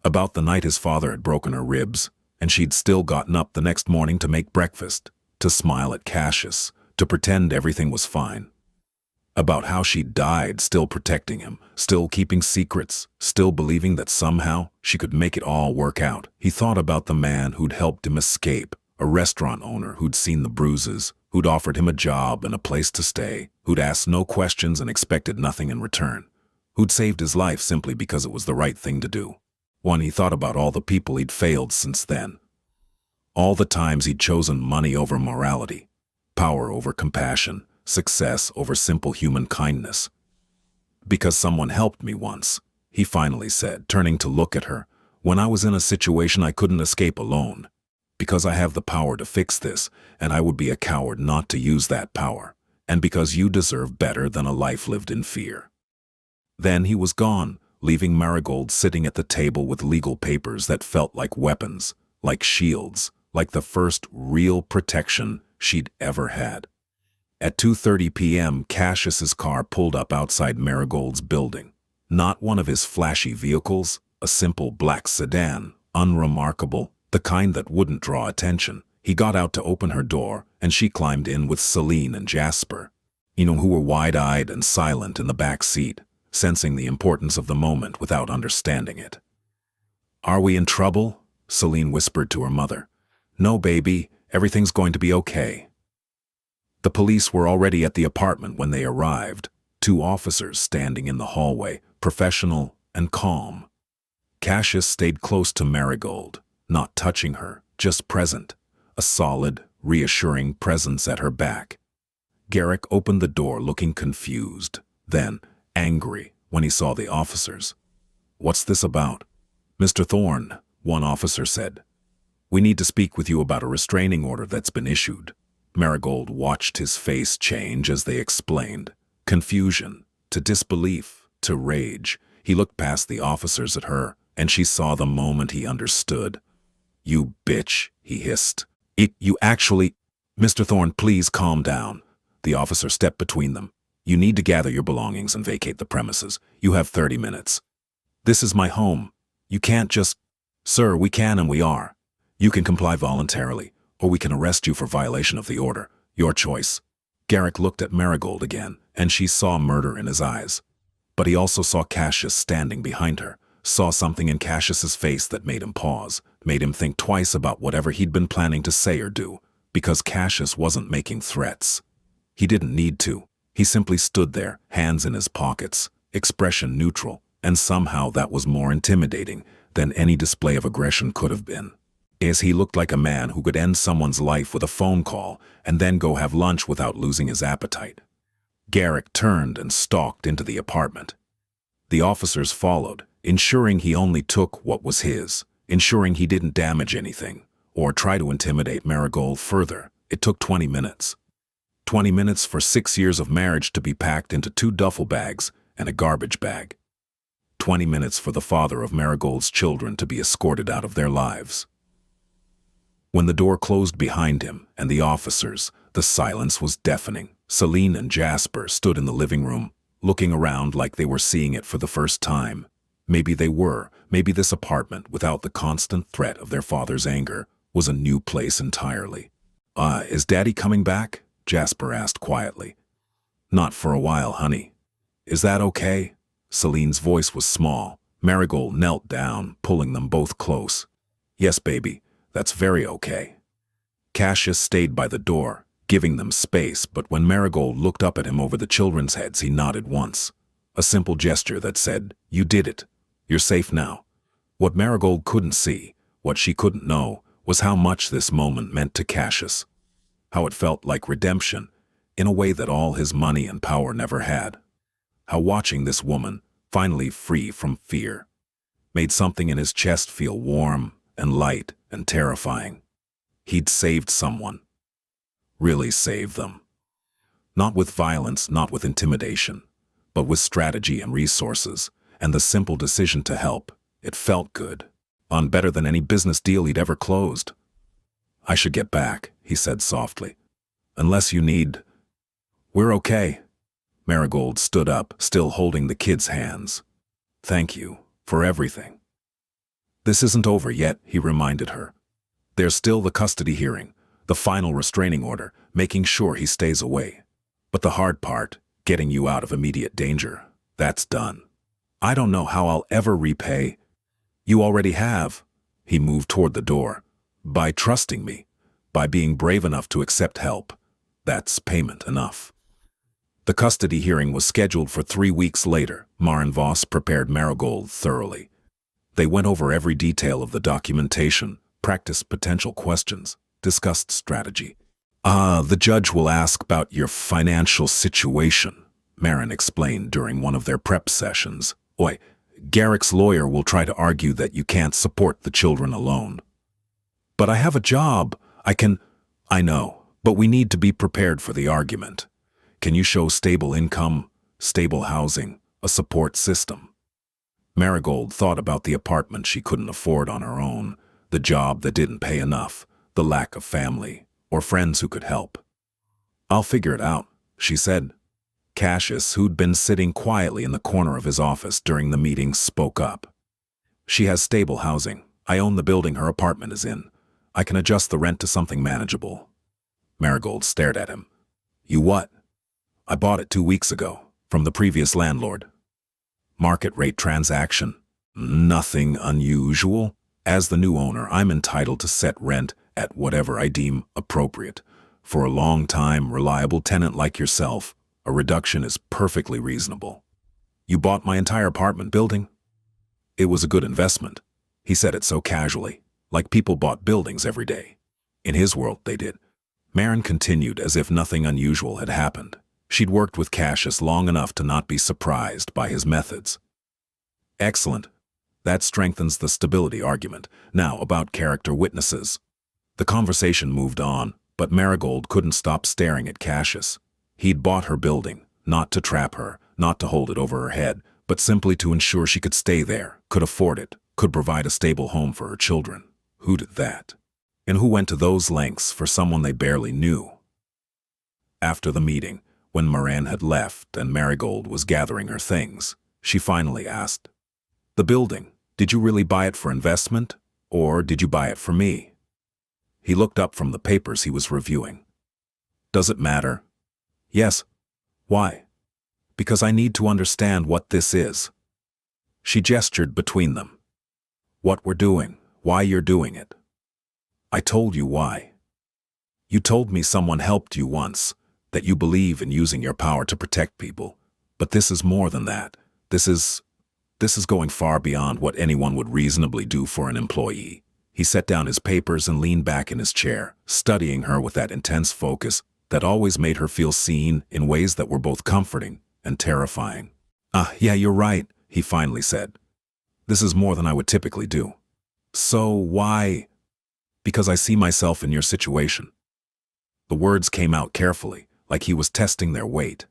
About the night his father had broken her ribs, and she'd still gotten up the next morning to make breakfast, to smile at Cassius, to pretend everything was fine. About how she'd died still protecting him, still keeping secrets, still believing that somehow she could make it all work out. He thought about the man who'd helped him escape, a restaurant owner who'd seen the bruises, who'd offered him a job and a place to stay, who'd asked no questions and expected nothing in return, who'd saved his life simply because it was the right thing to do. He thought about all the people he'd failed since then. All the times he'd chosen money over morality, power over compassion, success over simple human kindness. "Because someone helped me once," he finally said, turning to look at her, "when I was in a situation I couldn't escape alone. Because I have the power to fix this, and I would be a coward not to use that power. And because you deserve better than a life lived in fear." Then he was gone, leaving Marigold sitting at the table with legal papers that felt like weapons, like shields, like the first real protection she'd ever had. At 2:30 p.m., Cassius's car pulled up outside Marigold's building. Not one of his flashy vehicles, a simple black sedan, unremarkable, the kind that wouldn't draw attention. He got out to open her door, and she climbed in with Celine and Jasper, who were wide-eyed and silent in the back seat, sensing the importance of the moment without understanding it. "Are we in trouble?" Celine whispered to her mother. No, baby, everything's going to be okay. The police were already at the apartment when they arrived, 2 officers standing in the hallway, professional and calm. Cassius stayed close to Marigold, not touching her, just present, a solid, reassuring presence at her back. Garrick opened the door looking confused, then angry when he saw the officers. What's this about? Mr. Thorne, one officer said. We need to speak with you about a restraining order that's been issued. Marigold watched his face change as they explained. Confusion, to disbelief, to rage. He looked past the officers at her, and she saw the moment he understood. You bitch, he hissed. You actually… Mr. Thorne, please calm down. The officer stepped between them. You need to gather your belongings and vacate the premises. You have 30 minutes. This is my home. You can't just… Sir, we can and we are. You can comply voluntarily, or we can arrest you for violation of the order. Your choice. Garrick looked at Marigold again, and she saw murder in his eyes. But he also saw Cassius standing behind her, saw something in Cassius's face that made him pause, made him think twice about whatever he'd been planning to say or do, because Cassius wasn't making threats. He didn't need to. He simply stood there, hands in his pockets, expression neutral, and somehow that was more intimidating than any display of aggression could have been. As he looked like a man who could end someone's life with a phone call and then go have lunch without losing his appetite. Garrick turned and stalked into the apartment. The officers followed, ensuring he only took what was his, ensuring he didn't damage anything, or try to intimidate Marigold further. It took 20 minutes. 20 minutes for 6 years of marriage to be packed into 2 duffel bags and a garbage bag. 20 minutes for the father of Marigold's children to be escorted out of their lives. When the door closed behind him and the officers, the silence was deafening. Celine and Jasper stood in the living room, looking around like they were seeing it for the first time. Maybe they were. Maybe this apartment, without the constant threat of their father's anger, was a new place entirely. Is Daddy coming back? Jasper asked quietly. Not for a while, honey. Is that okay? Celine's voice was small. Marigold knelt down, pulling them both close. Yes, baby, that's very okay. Cassius stayed by the door, giving them space, but when Marigold looked up at him over the children's heads, he nodded once. A simple gesture that said, you did it. You're safe now. What Marigold couldn't see, what she couldn't know, was how much this moment meant to Cassius. How it felt like redemption, in a way that all his money and power never had. How watching this woman, finally free from fear, made something in his chest feel warm and light and terrifying. He'd saved someone. Really saved them. Not with violence, not with intimidation, but with strategy and resources, and the simple decision to help. It felt good. On better than any business deal he'd ever closed. I should get back, he said softly. Unless you need… We're okay. Marigold stood up, still holding the kids' hands. Thank you for everything. This isn't over yet, he reminded her. There's still the custody hearing, the final restraining order, making sure he stays away. But the hard part, getting you out of immediate danger, that's done. I don't know how I'll ever repay. You already have. He moved toward the door. By trusting me, by being brave enough to accept help. That's payment enough. The custody hearing was scheduled for 3 weeks later. Marin Voss prepared Marigold thoroughly. They went over every detail of the documentation, practiced potential questions, discussed strategy. The judge will ask about your financial situation, Marin explained during one of their prep sessions. Garrick's lawyer will try to argue that you can't support the children alone. But I have a job. I know, but we need to be prepared for the argument. Can you show stable income, stable housing, a support system? Marigold thought about the apartment she couldn't afford on her own, the job that didn't pay enough, the lack of family, or friends who could help. I'll figure it out, she said. Cassius, who'd been sitting quietly in the corner of his office during the meeting, spoke up. She has stable housing. I own the building her apartment is in. I can adjust the rent to something manageable. Marigold stared at him. You what? I bought it 2 weeks ago, from the previous landlord. Market rate transaction. Nothing unusual. As the new owner, I'm entitled to set rent at whatever I deem appropriate. For a long-time, reliable tenant like yourself, a reduction is perfectly reasonable. You bought my entire apartment building? It was a good investment. He said it so casually, like people bought buildings every day. In his world, they did. Marin continued as if nothing unusual had happened. She'd worked with Cassius long enough to not be surprised by his methods. Excellent. That strengthens the stability argument. Now about character witnesses. The conversation moved on, but Marigold couldn't stop staring at Cassius. He'd bought her building, not to trap her, not to hold it over her head, but simply to ensure she could stay there, could afford it, could provide a stable home for her children. Who did that? And who went to those lengths for someone they barely knew? After the meeting, when Moran had left and Marigold was gathering her things, she finally asked, "The building, did you really buy it for investment, or did you buy it for me?" He looked up from the papers he was reviewing. "Does it matter?" "Yes." "Why?" "Because I need to understand what this is." She gestured between them. "What we're doing, why you're doing it." "I told you why. You told me someone helped you once, that you believe in using your power to protect people. But this is more than that. This is going far beyond what anyone would reasonably do for an employee." He set down his papers and leaned back in his chair, studying her with that intense focus that always made her feel seen in ways that were both comforting and terrifying. Yeah, you're right," he finally said. "This is more than I would typically do." "So why?" "Because I see myself in your situation." The words came out carefully, like he was testing their weight.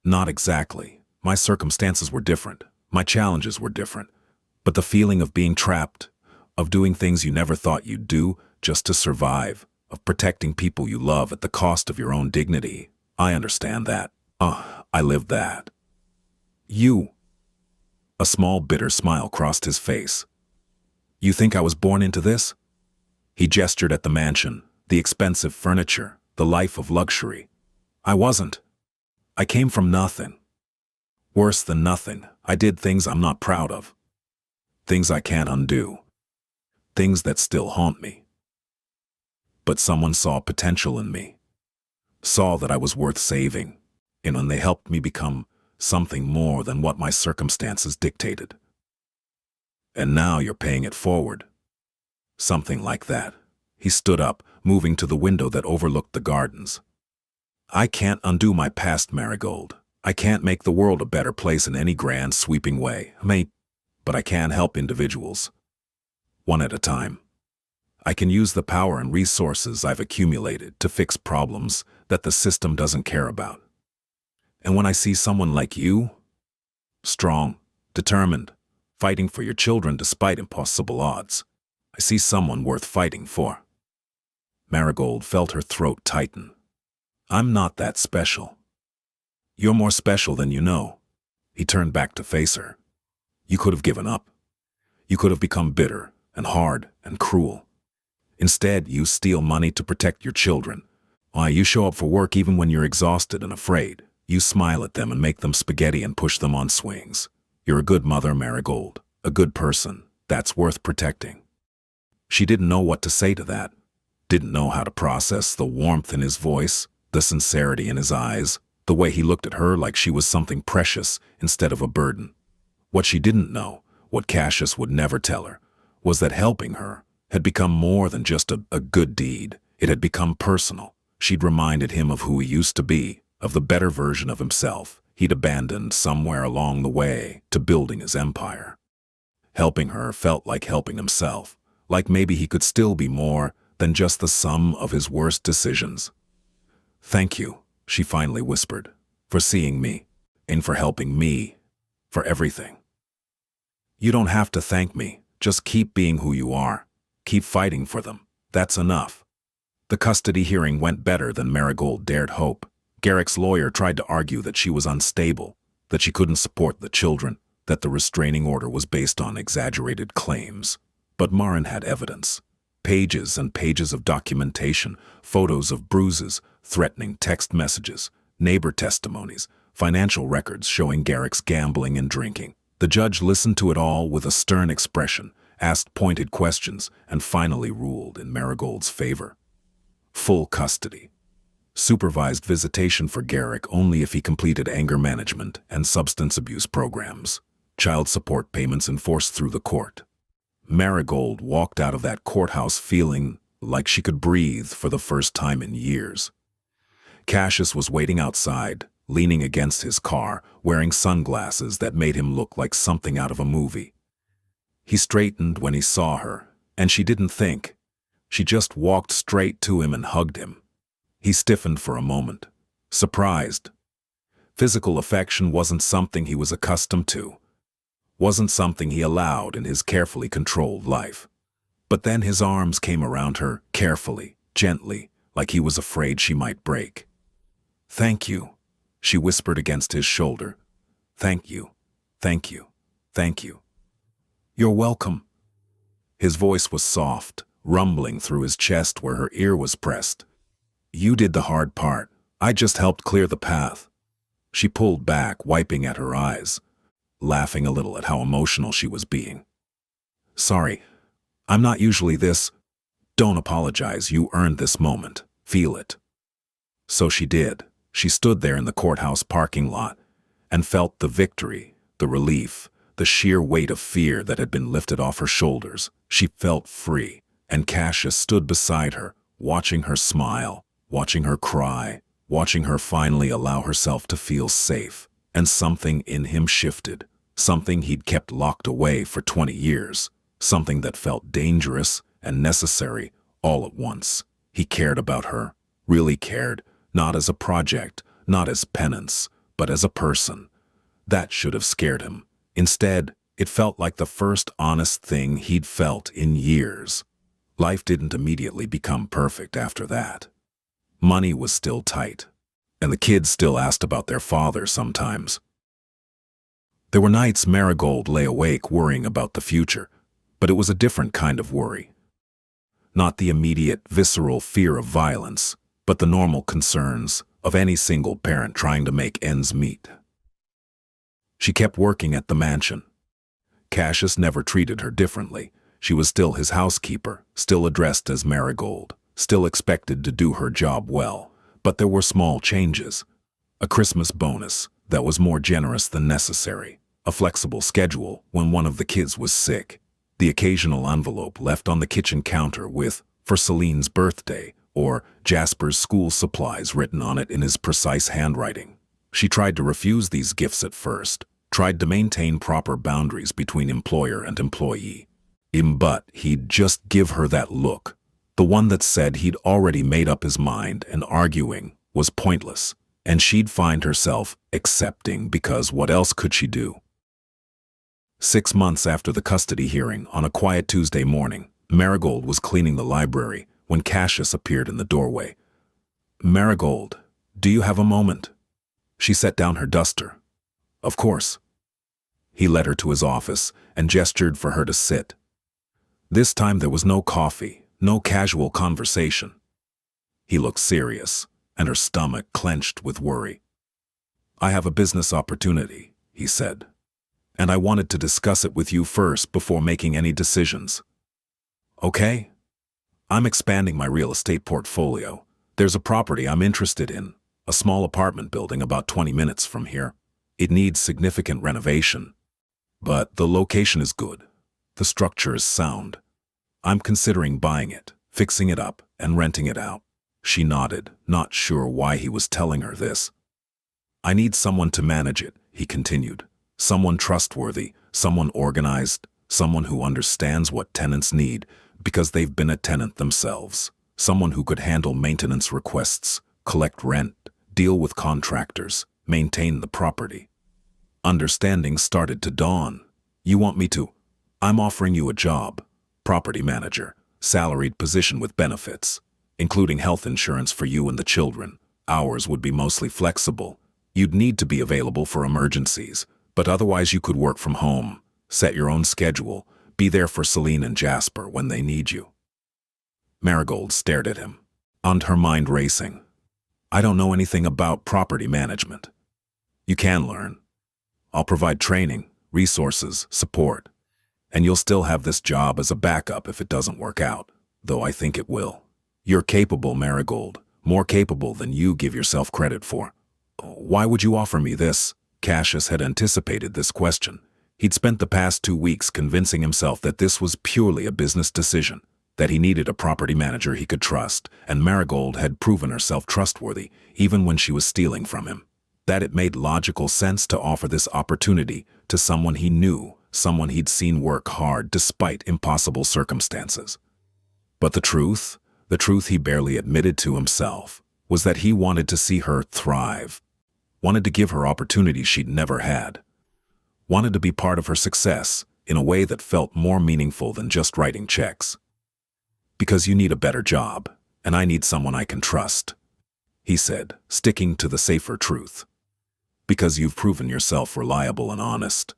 "Not exactly. My circumstances were different. My challenges were different. But the feeling of being trapped, of doing things you never thought you'd do just to survive, of protecting people you love at the cost of your own dignity, I understand that. I lived that." "You?" A small bitter smile crossed his face. "You think I was born into this?" He gestured at the mansion, the expensive furniture, the life of luxury. "I wasn't. I came from nothing. Worse than nothing, I did things I'm not proud of. Things I can't undo. Things that still haunt me. But someone saw potential in me. Saw that I was worth saving, and they helped me become something more than what my circumstances dictated. And now you're paying it forward." Something like that. He stood up, moving to the window that overlooked the gardens. "I can't undo my past, Marigold. I can't make the world a better place in any grand, sweeping way. But I can help individuals. One at a time. I can use the power and resources I've accumulated to fix problems that the system doesn't care about. And when I see someone like you, strong, determined, fighting for your children despite impossible odds, I see someone worth fighting for." Marigold felt her throat tighten. "I'm not that special." "You're more special than you know." He turned back to face her. "You could have given up. You could have become bitter and hard and cruel. Instead, you steal money to protect your children. Why, you show up for work even when you're exhausted and afraid. You smile at them and make them spaghetti and push them on swings. You're a good mother, Marigold. A good person. That's worth protecting." She didn't know what to say to that. Didn't know how to process the warmth in his voice, the sincerity in his eyes, the way he looked at her like she was something precious instead of a burden. What she didn't know, what Cassius would never tell her, was that helping her had become more than just a good deed. It had become personal. She'd reminded him of who he used to be, of the better version of himself he'd abandoned somewhere along the way to building his empire. Helping her felt like helping himself, like maybe he could still be more than just the sum of his worst decisions. "Thank you," she finally whispered, "for seeing me, and for helping me, for everything." "You don't have to thank me. Just keep being who you are. Keep fighting for them. That's enough." The custody hearing went better than Marigold dared hope. Garrick's lawyer tried to argue that she was unstable, that she couldn't support the children, that the restraining order was based on exaggerated claims. But Marin had evidence. Pages and pages of documentation, photos of bruises, threatening text messages, neighbor testimonies, financial records showing Garrick's gambling and drinking. The judge listened to it all with a stern expression, asked pointed questions, and finally ruled in Marigold's favor. Full custody. Supervised visitation for Garrick only if he completed anger management and substance abuse programs. Child support payments enforced through the court. Marigold walked out of that courthouse feeling like she could breathe for the first time in years. Cassius was waiting outside, leaning against his car, wearing sunglasses that made him look like something out of a movie. He straightened when he saw her, and she didn't think. She just walked straight to him and hugged him. He stiffened for a moment, surprised. Physical affection wasn't something he was accustomed to, wasn't something he allowed in his carefully controlled life. But then his arms came around her, carefully, gently, like he was afraid she might break. "Thank you," she whispered against his shoulder. "Thank you, thank you, thank you." "You're welcome." His voice was soft, rumbling through his chest where her ear was pressed. "You did the hard part. I just helped clear the path." She pulled back, wiping at her eyes, laughing a little at how emotional she was being. "Sorry, I'm not usually this." "Don't apologize, you earned this moment. Feel it." So she did. She stood there in the courthouse parking lot and felt the victory, the relief, the sheer weight of fear that had been lifted off her shoulders. She felt free, and Cassius stood beside her, watching her smile, watching her cry, watching her finally allow herself to feel safe. And something in him shifted, something he'd kept locked away for 20 years, something that felt dangerous and necessary all at once. He cared about her, really cared, not as a project, not as penance, but as a person. That should have scared him. Instead, it felt like the first honest thing he'd felt in years. Life didn't immediately become perfect after that. Money was still tight, and the kids still asked about their father sometimes. There were nights Marigold lay awake worrying about the future, but it was a different kind of worry. Not the immediate, visceral fear of violence, but the normal concerns of any single parent trying to make ends meet. She kept working at the mansion. Cassius never treated her differently. She was still his housekeeper, still addressed as Marigold, still expected to do her job well. But there were small changes. A Christmas bonus that was more generous than necessary. A flexible schedule when one of the kids was sick. The occasional envelope left on the kitchen counter with, "For Celine's birthday," or "Jasper's school supplies" written on it in his precise handwriting. She tried to refuse these gifts at first, tried to maintain proper boundaries between employer and employee. But he'd just give her that look, the one that said he'd already made up his mind and arguing was pointless, and she'd find herself accepting because what else could she do? 6 months after the custody hearing, on a quiet Tuesday morning, Marigold was cleaning the library when Cassius appeared in the doorway. "Marigold, do you have a moment?" She set down her duster. "Of course." He led her to his office and gestured for her to sit. This time there was no coffee, no casual conversation. He looked serious, and her stomach clenched with worry. "I have a business opportunity," he said, "and I wanted to discuss it with you first before making any decisions." "Okay? I'm expanding my real estate portfolio. There's a property I'm interested in, a small apartment building about 20 minutes from here. It needs significant renovation, but the location is good. The structure is sound. I'm considering buying it, fixing it up, and renting it out." She nodded, not sure why he was telling her this. "I need someone to manage it," he continued. "Someone trustworthy, someone organized, someone who understands what tenants need because they've been a tenant themselves. Someone who could handle maintenance requests, collect rent, deal with contractors, maintain the property." Understanding started to dawn. "You want me to? I'm offering you a job. Property manager, salaried position with benefits, including health insurance for you and the children. Hours would be mostly flexible. You'd need to be available for emergencies, but otherwise you could work from home, set your own schedule, be there for Celine and Jasper when they need you." Marigold stared at him, and her mind racing. "I don't know anything about property management." "You can learn. I'll provide training, resources, support." And you'll still have this job as a backup if it doesn't work out, though I think it will. You're capable, Marigold, more capable than you give yourself credit for. Why would you offer me this? Cassius had anticipated this question. He'd spent the past 2 weeks convincing himself that this was purely a business decision, that he needed a property manager he could trust, and Marigold had proven herself trustworthy, even when she was stealing from him. That it made logical sense to offer this opportunity to someone he knew, someone he'd seen work hard despite impossible circumstances. But the truth he barely admitted to himself, was that he wanted to see her thrive, wanted to give her opportunities she'd never had, wanted to be part of her success in a way that felt more meaningful than just writing checks. Because you need a better job, and I need someone I can trust, he said, sticking to the safer truth. Because you've proven yourself reliable and honest.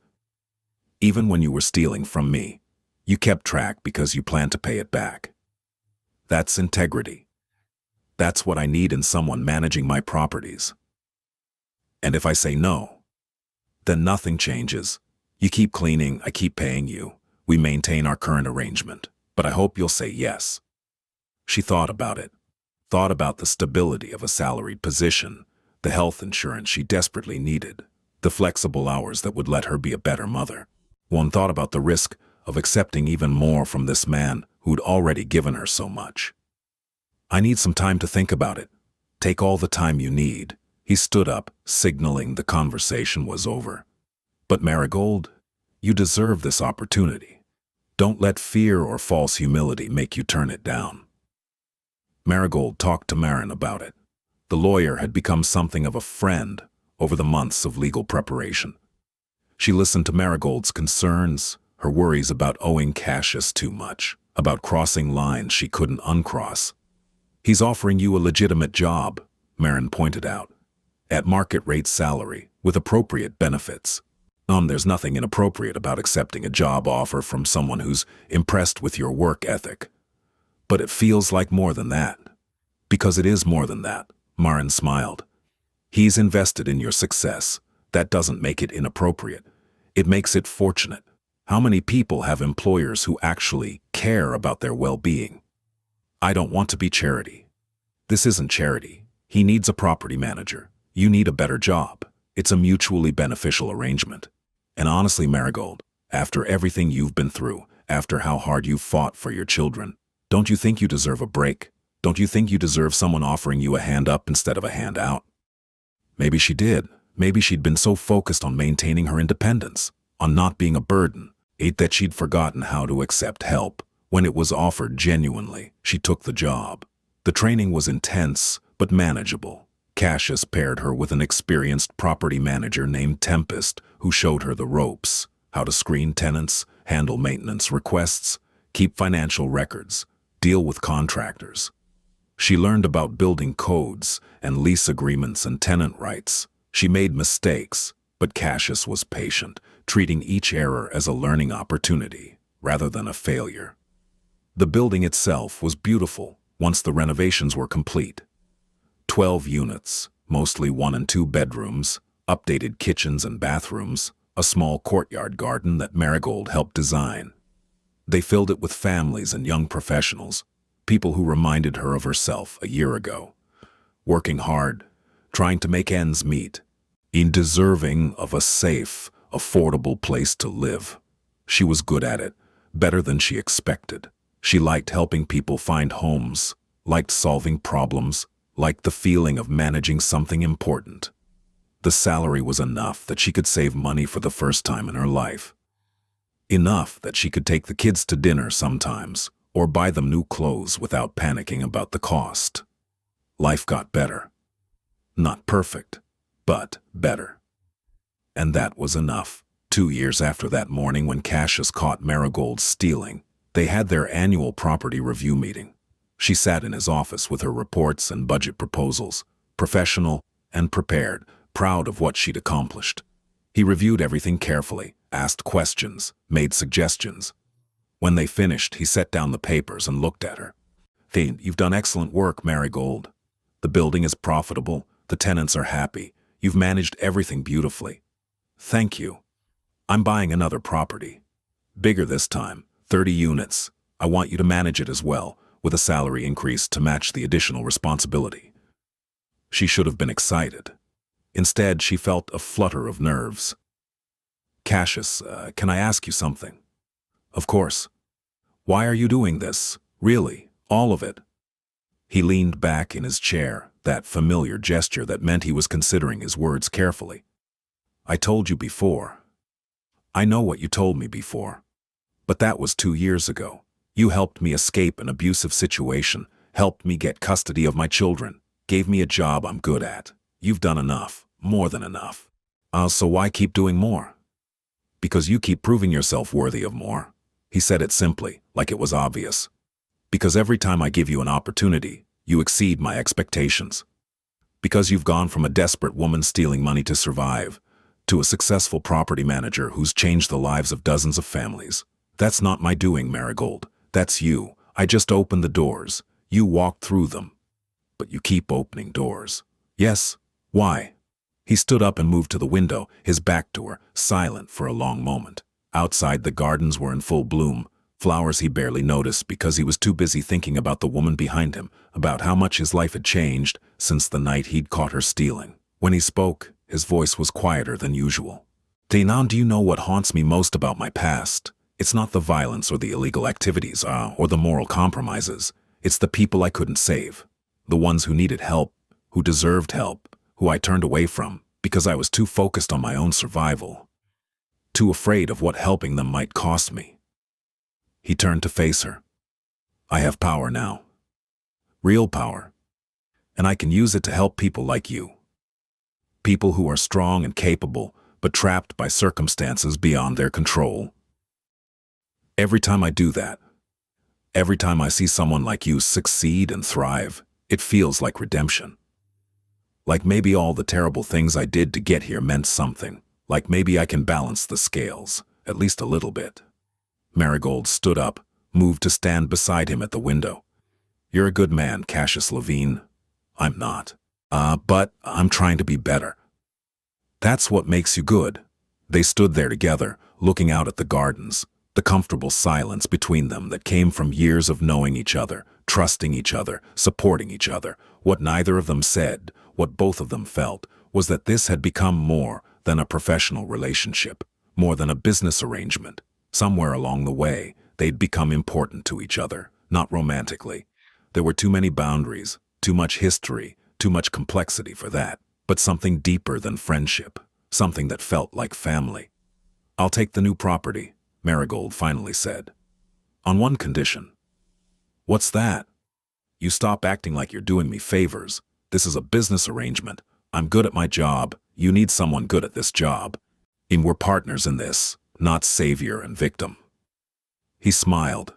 Even when you were stealing from me, you kept track because you planned to pay it back. That's integrity. That's what I need in someone managing my properties. And if I say no, then nothing changes. You keep cleaning, I keep paying you. We maintain our current arrangement, but I hope you'll say yes. She thought about it, thought about the stability of a salaried position, the health insurance she desperately needed, the flexible hours that would let her be a better mother. One thought about the risk of accepting even more from this man who'd already given her so much. I need some time to think about it. Take all the time you need. He stood up, signaling the conversation was over. But Marigold, you deserve this opportunity. Don't let fear or false humility make you turn it down. Marigold talked to Marin about it. The lawyer had become something of a friend over the months of legal preparation. She listened to Marigold's concerns, her worries about owing Cassius too much, about crossing lines she couldn't uncross. He's offering you a legitimate job, Marin pointed out, at market-rate salary, with appropriate benefits. There's nothing inappropriate about accepting a job offer from someone who's impressed with your work ethic. But it feels like more than that. Because it is more than that, Marin smiled. He's invested in your success. That doesn't make it inappropriate. It makes it fortunate. How many people have employers who actually care about their well-being? I don't want to be charity. This isn't charity. He needs a property manager. You need a better job. It's a mutually beneficial arrangement. And honestly, Marigold, after everything you've been through, after how hard you fought for your children, don't you think you deserve a break? Don't you think you deserve someone offering you a hand up instead of a hand out? Maybe she did. Maybe she'd been so focused on maintaining her independence, on not being a burden, that she'd forgotten how to accept help. When it was offered genuinely, she took the job. The training was intense, but manageable. Cassius paired her with an experienced property manager named Tempest, who showed her the ropes, how to screen tenants, handle maintenance requests, keep financial records, deal with contractors. She learned about building codes and lease agreements and tenant rights. She made mistakes, but Cassius was patient, treating each error as a learning opportunity rather than a failure. The building itself was beautiful once the renovations were complete. 12 units, mostly 1 and 2 bedrooms, updated kitchens and bathrooms, a small courtyard garden that Marigold helped design. They filled it with families and young professionals, people who reminded her of herself a year ago, working hard, trying to make ends meet, and deserving of a safe, affordable place to live. She was good at it, better than she expected. She liked helping people find homes, liked solving problems, liked the feeling of managing something important. The salary was enough that she could save money for the first time in her life. Enough that she could take the kids to dinner sometimes, or buy them new clothes without panicking about the cost. Life got better. Not perfect, but better. And that was enough. 2 years after that morning when Cassius caught Marigold stealing, they had their annual property review meeting. She sat in his office with her reports and budget proposals, professional and prepared, proud of what she'd accomplished. He reviewed everything carefully, asked questions, made suggestions. When they finished, he set down the papers and looked at her. You've done excellent work, Marigold. The building is profitable, the tenants are happy, you've managed everything beautifully. Thank you. I'm buying another property. Bigger this time, 30 units. I want you to manage it as well, with a salary increase to match the additional responsibility. She should have been excited. Instead, she felt a flutter of nerves. Cassius, can I ask you something? Of course. Why are you doing this? Really, all of it? He leaned back in his chair, that familiar gesture that meant he was considering his words carefully. I told you before. I know what you told me before. But that was 2 years ago. You helped me escape an abusive situation, helped me get custody of my children, gave me a job I'm good at. You've done enough, more than enough. So why keep doing more? Because you keep proving yourself worthy of more. He said it simply, like it was obvious. Because every time I give you an opportunity, you exceed my expectations. Because you've gone from a desperate woman stealing money to survive, to a successful property manager who's changed the lives of dozens of families. That's not my doing, Marigold. That's you. I just opened the doors. You walked through them. But you keep opening doors. Yes? Why? He stood up and moved to the window, his back to her, silent for a long moment. Outside, the gardens were in full bloom, flowers he barely noticed because he was too busy thinking about the woman behind him, about how much his life had changed since the night he'd caught her stealing. When he spoke, his voice was quieter than usual. Dana, do you know what haunts me most about my past? It's not the violence or the illegal activities, or the moral compromises. It's the people I couldn't save. The ones who needed help, who deserved help, who I turned away from because I was too focused on my own survival. Too afraid of what helping them might cost me. He turned to face her. I have power now. Real power. And I can use it to help people like you. People who are strong and capable, but trapped by circumstances beyond their control. Every time I do that, every time I see someone like you succeed and thrive, it feels like redemption. Like maybe all the terrible things I did to get here meant something. Like maybe I can balance the scales, at least a little bit. Marigold stood up, moved to stand beside him at the window. You're a good man, Cassius Levine. I'm not. But I'm trying to be better. That's what makes you good. They stood there together, looking out at the gardens, the comfortable silence between them that came from years of knowing each other, trusting each other, supporting each other. What neither of them said, what both of them felt, was that this had become more than a professional relationship, more than a business arrangement. Somewhere along the way, they'd become important to each other, not romantically. There were too many boundaries, too much history, too much complexity for that, but something deeper than friendship, something that felt like family. I'll take the new property, Marigold finally said. On one condition. What's that? You stop acting like you're doing me favors. This is a business arrangement. I'm good at my job. You need someone good at this job. And we're partners in this, not savior and victim. He smiled,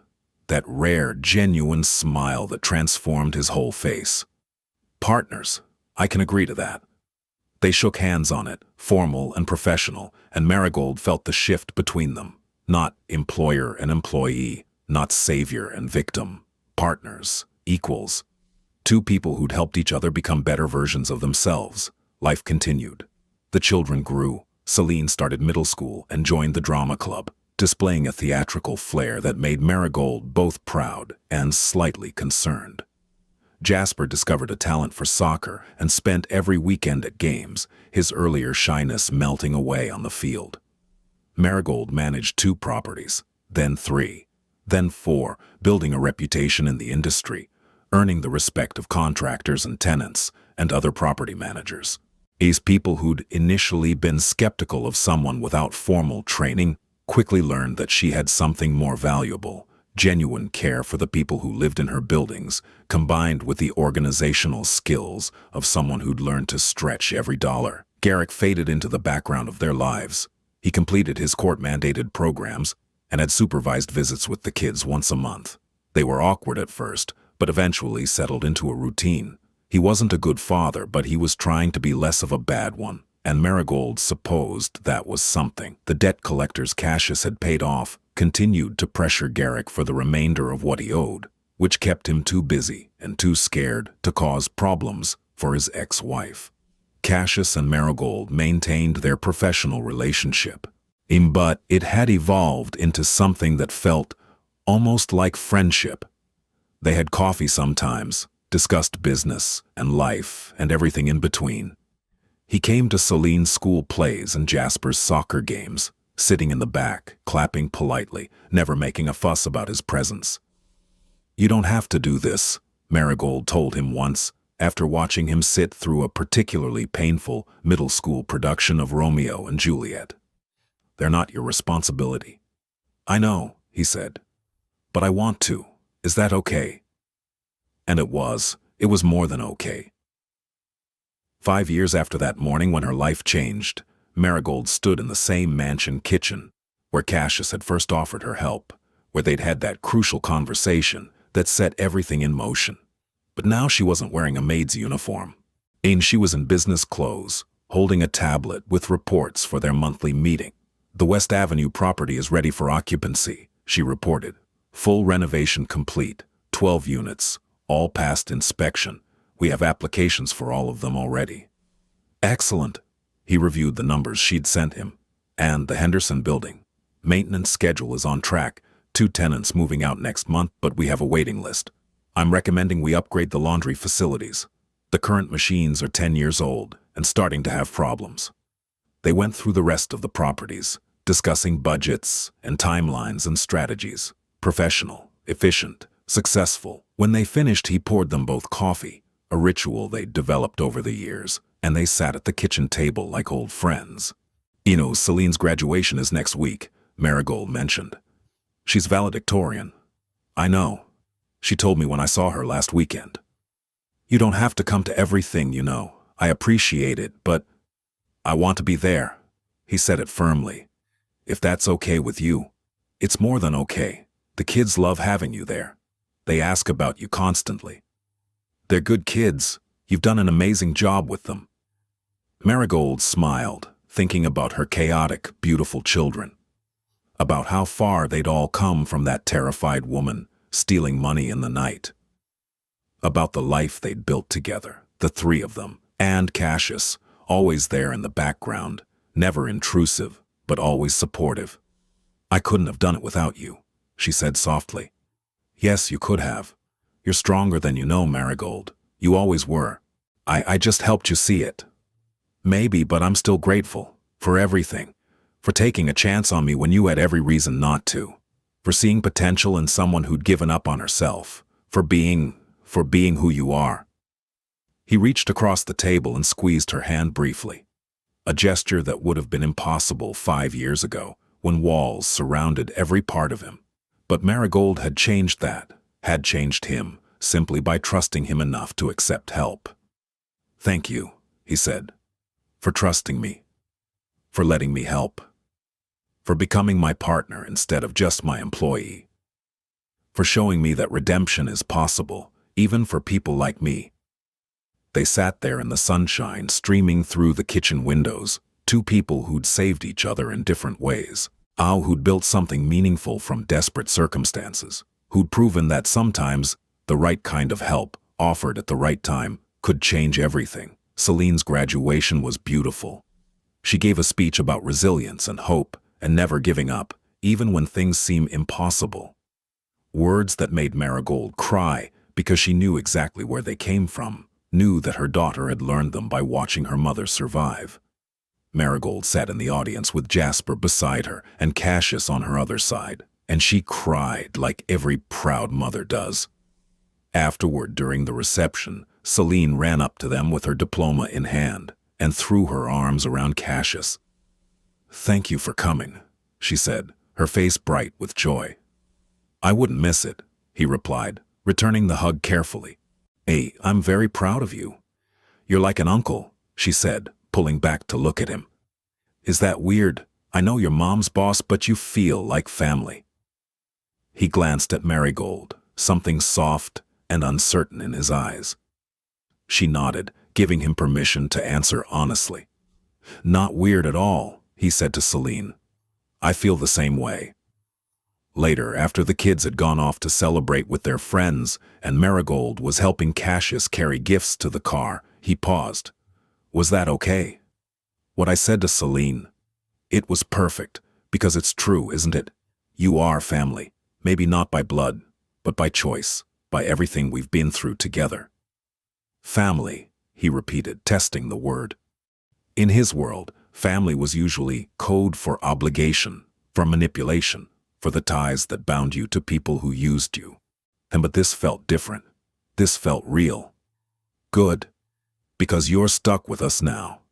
that rare, genuine smile that transformed his whole face. Partners. I can agree to that. They shook hands on it, formal and professional, and Marigold felt the shift between them. Not employer and employee, not savior and victim. Partners, equals. Two people who'd helped each other become better versions of themselves. Life continued. The children grew. Celine started middle school and joined the drama club, displaying a theatrical flair that made Marigold both proud and slightly concerned. Jasper discovered a talent for soccer and spent every weekend at games, his earlier shyness melting away on the field. Marigold managed 2 properties, then 3, then 4, building a reputation in the industry, earning the respect of contractors and tenants and other property managers. These people who'd initially been skeptical of someone without formal training quickly learned that she had something more valuable, genuine care for the people who lived in her buildings, combined with the organizational skills of someone who'd learned to stretch every dollar. Garrick faded into the background of their lives. He completed his court-mandated programs and had supervised visits with the kids once a month. They were awkward at first, but eventually settled into a routine. He wasn't a good father, but he was trying to be less of a bad one, and Marigold supposed that was something. The debt collectors Cassius had paid off continued to pressure Garrick for the remainder of what he owed, which kept him too busy and too scared to cause problems for his ex-wife. Cassius and Marigold maintained their professional relationship, But it had evolved into something that felt almost like friendship. They had coffee sometimes, discussed business and life and everything in between. He came to Celine's school plays and Jasper's soccer games, sitting in the back, clapping politely, never making a fuss about his presence. "You don't have to do this," Marigold told him once, after watching him sit through a particularly painful middle school production of Romeo and Juliet. "They're not your responsibility." "I know," he said, "but I want to. Is that okay?" And it was. It was more than okay. 5 years after that morning when her life changed, Marigold stood in the same mansion kitchen, where Cassius had first offered her help, where they'd had that crucial conversation that set everything in motion. But now she wasn't wearing a maid's uniform. She was in business clothes, holding a tablet with reports for their monthly meeting. "The West Avenue property is ready for occupancy," she reported. "Full renovation complete, 12 units, all passed inspection. We have applications for all of them already." "Excellent." He reviewed the numbers she'd sent him. "And the Henderson building. Maintenance schedule is on track. 2 tenants moving out next month, but we have a waiting list. I'm recommending we upgrade the laundry facilities. The current machines are 10 years old and starting to have problems." They went through the rest of the properties, discussing budgets and timelines and strategies. Professional, efficient, successful. When they finished, he poured them both coffee, a ritual they'd developed over the years, and they sat at the kitchen table like old friends. "Celine's graduation is next week," Marigold mentioned. "She's valedictorian." "I know. She told me when I saw her last weekend." "You don't have to come to everything, I appreciate it, but I want to be there." He said it firmly. "If that's okay with you." "It's more than okay. The kids love having you there. They ask about you constantly. They're good kids. You've done an amazing job with them." Marigold smiled, thinking about her chaotic, beautiful children. About how far they'd all come from that terrified woman stealing money in the night. About the life they'd built together, the three of them, and Cassius, always there in the background, never intrusive, but always supportive. "I couldn't have done it without you," she said softly. "Yes, you could have. You're stronger than you know, Marigold. You always were. I just helped you see it." "Maybe, but I'm still grateful. For everything. For taking a chance on me when you had every reason not to. For seeing potential in someone who'd given up on herself. For being who you are." He reached across the table and squeezed her hand briefly. A gesture that would have been impossible 5 years ago, when walls surrounded every part of him. But Marigold had changed that, had changed him, simply by trusting him enough to accept help. "Thank you," he said, "for trusting me. For letting me help. For becoming my partner instead of just my employee. For showing me that redemption is possible, even for people like me." They sat there in the sunshine streaming through the kitchen windows, two people who'd saved each other in different ways. Who'd built something meaningful from desperate circumstances. Who'd proven that sometimes the right kind of help, offered at the right time, could change everything. Celine's graduation was beautiful. She gave a speech about resilience and hope and never giving up, even when things seem impossible. Words that made Marigold cry because she knew exactly where they came from, knew that her daughter had learned them by watching her mother survive. Marigold sat in the audience with Jasper beside her and Cassius on her other side, and she cried like every proud mother does. Afterward, during the reception, Celine ran up to them with her diploma in hand and threw her arms around Cassius. "Thank you for coming," she said, her face bright with joy. "I wouldn't miss it," he replied, returning the hug carefully. "Hey, I'm very proud of you. You're like an uncle," she said, pulling back to look at him. "Is that weird? I know you're mom's boss, but you feel like family." He glanced at Marigold, something soft and uncertain in his eyes. She nodded, giving him permission to answer honestly. "Not weird at all," he said to Celine. "I feel the same way." Later, after the kids had gone off to celebrate with their friends and Marigold was helping Cassius carry gifts to the car, he paused. "Was that okay? What I said to Celine? It was perfect. Because it's true, isn't it? You are family, maybe not by blood, but by choice, by everything we've been through together. Family, he repeated, testing the word. In his world, family was usually code for obligation, for manipulation, for the ties that bound you to people who used you. But this felt different. This felt real. Good. Because you're stuck with us now.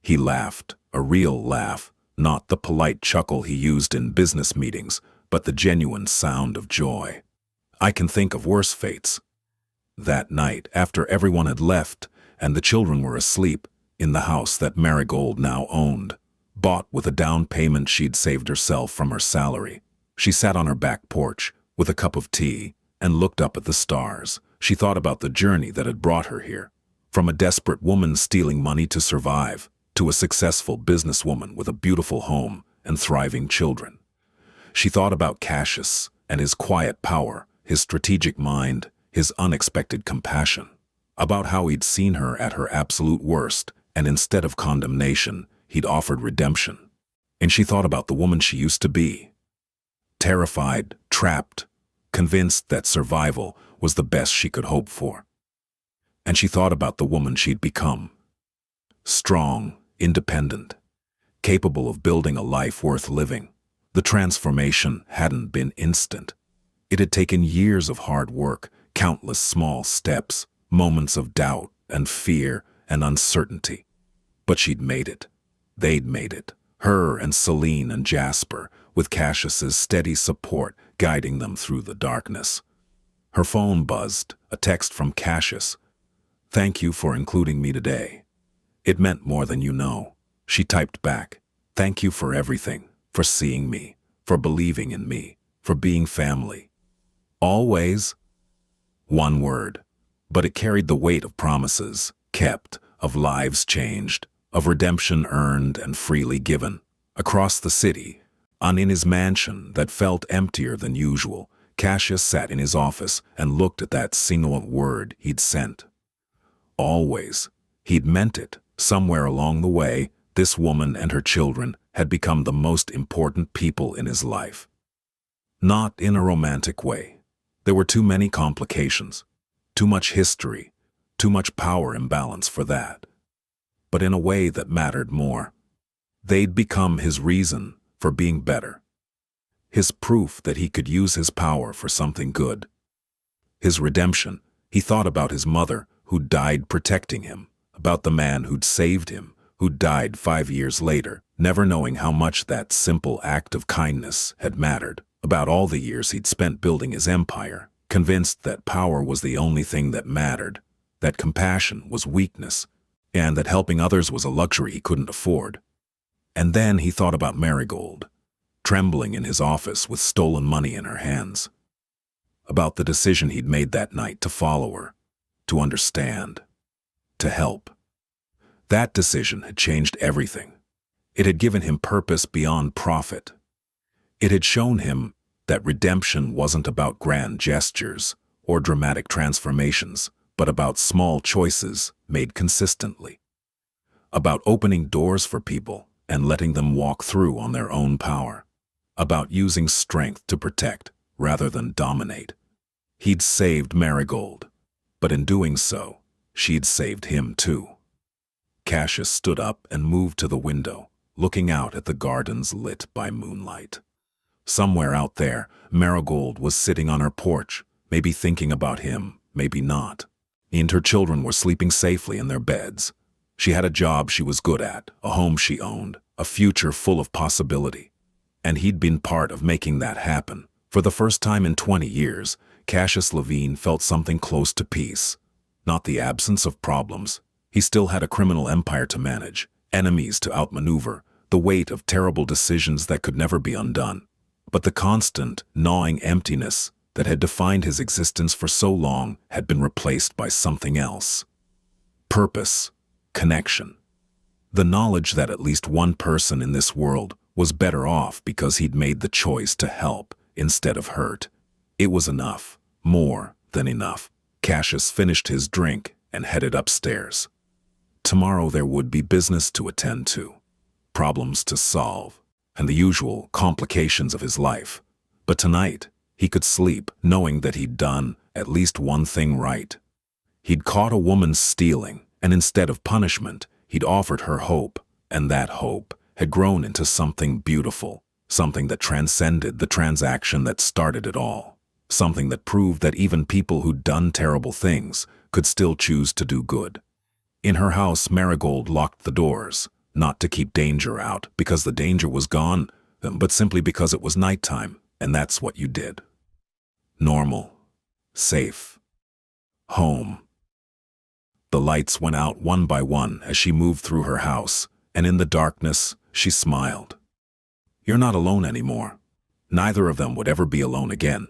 He laughed, a real laugh, not the polite chuckle he used in business meetings, but the genuine sound of joy. I can think of worse fates. That night, after everyone had left and the children were asleep, in the house that Marigold now owned, bought with a down payment she'd saved herself from her salary, she sat on her back porch with a cup of tea and looked up at the stars. She thought about the journey that had brought her here, from a desperate woman stealing money to survive, to a successful businesswoman with a beautiful home and thriving children. She thought about Cassius and his quiet power, his strategic mind, his unexpected compassion, about how he'd seen her at her absolute worst, and instead of condemnation, he'd offered redemption. And she thought about the woman she used to be. Terrified, trapped, convinced that survival was the best she could hope for. And she thought about the woman she'd become. Strong, independent, capable of building a life worth living. The transformation hadn't been instant. It had taken years of hard work, countless small steps, moments of doubt and fear and uncertainty. But she'd made it. They'd made it. Her and Celine and Jasper, with Cassius's steady support guiding them through the darkness. Her phone buzzed, a text from Cassius. "Thank you for including me today. It meant more than you know." She typed back, "Thank you for everything, for seeing me, for believing in me, for being family. Always." One word, but it carried the weight of promises kept, of lives changed, of redemption earned and freely given. Across the city, in his mansion that felt emptier than usual, Cassius sat in his office and looked at that single word he'd sent. Always. He'd meant it. Somewhere along the way, this woman and her children had become the most important people in his life. Not in a romantic way. There were too many complications, too much history, too much power imbalance for that. But in a way that mattered more. They'd become his reason for being better. His proof that he could use his power for something good. His redemption. He thought about his mother, who died protecting him, about the man who'd saved him, who died 5 years later, never knowing how much that simple act of kindness had mattered, about all the years he'd spent building his empire, convinced that power was the only thing that mattered, that compassion was weakness, and that helping others was a luxury he couldn't afford. And then he thought about Marigold, trembling in his office with stolen money in her hands, about the decision he'd made that night to follow her, to understand, to help. That decision had changed everything. It had given him purpose beyond profit. It had shown him that redemption wasn't about grand gestures or dramatic transformations, but about small choices made consistently. About opening doors for people and letting them walk through on their own power. About using strength to protect rather than dominate. He'd saved Marigold, but in doing so, she'd saved him too. Cassius stood up and moved to the window, looking out at the gardens lit by moonlight. Somewhere out there, Marigold was sitting on her porch, maybe thinking about him, maybe not. And her children were sleeping safely in their beds. She had a job she was good at, a home she owned, a future full of possibility. And he'd been part of making that happen. For the first time in 20 years, Cassius Levine felt something close to peace. Not the absence of problems. He still had a criminal empire to manage, enemies to outmaneuver, the weight of terrible decisions that could never be undone. But the constant, gnawing emptiness that had defined his existence for so long had been replaced by something else. Purpose, connection. The knowledge that at least one person in this world was better off because he'd made the choice to help instead of hurt. It was enough, more than enough. Cassius finished his drink and headed upstairs. Tomorrow there would be business to attend to, problems to solve, and the usual complications of his life. But tonight, he could sleep knowing that he'd done at least one thing right. He'd caught a woman stealing, and instead of punishment, he'd offered her hope, and that hope had grown into something beautiful, something that transcended the transaction that started it all, something that proved that even people who'd done terrible things could still choose to do good. In her house, Marigold locked the doors, not to keep danger out, because the danger was gone, but simply because it was nighttime, and that's what you did. Normal. Safe. Home. The lights went out one by one as she moved through her house, and in the darkness, she smiled. You're not alone anymore. Neither of them would ever be alone again.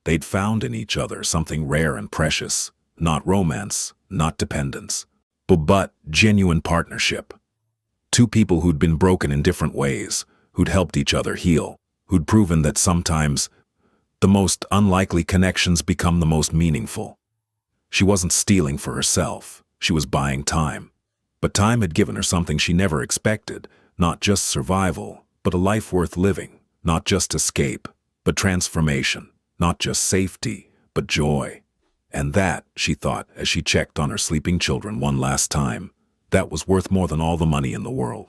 They'd found in each other something rare and precious, not romance, not dependence, but genuine partnership. Two people who'd been broken in different ways, who'd helped each other heal, who'd proven that sometimes the most unlikely connections become the most meaningful. She wasn't stealing for herself, she was buying time. But time had given her something she never expected, not just survival, but a life worth living, not just escape, but transformation, not just safety, but joy. And that, she thought as she checked on her sleeping children one last time, that was worth more than all the money in the world.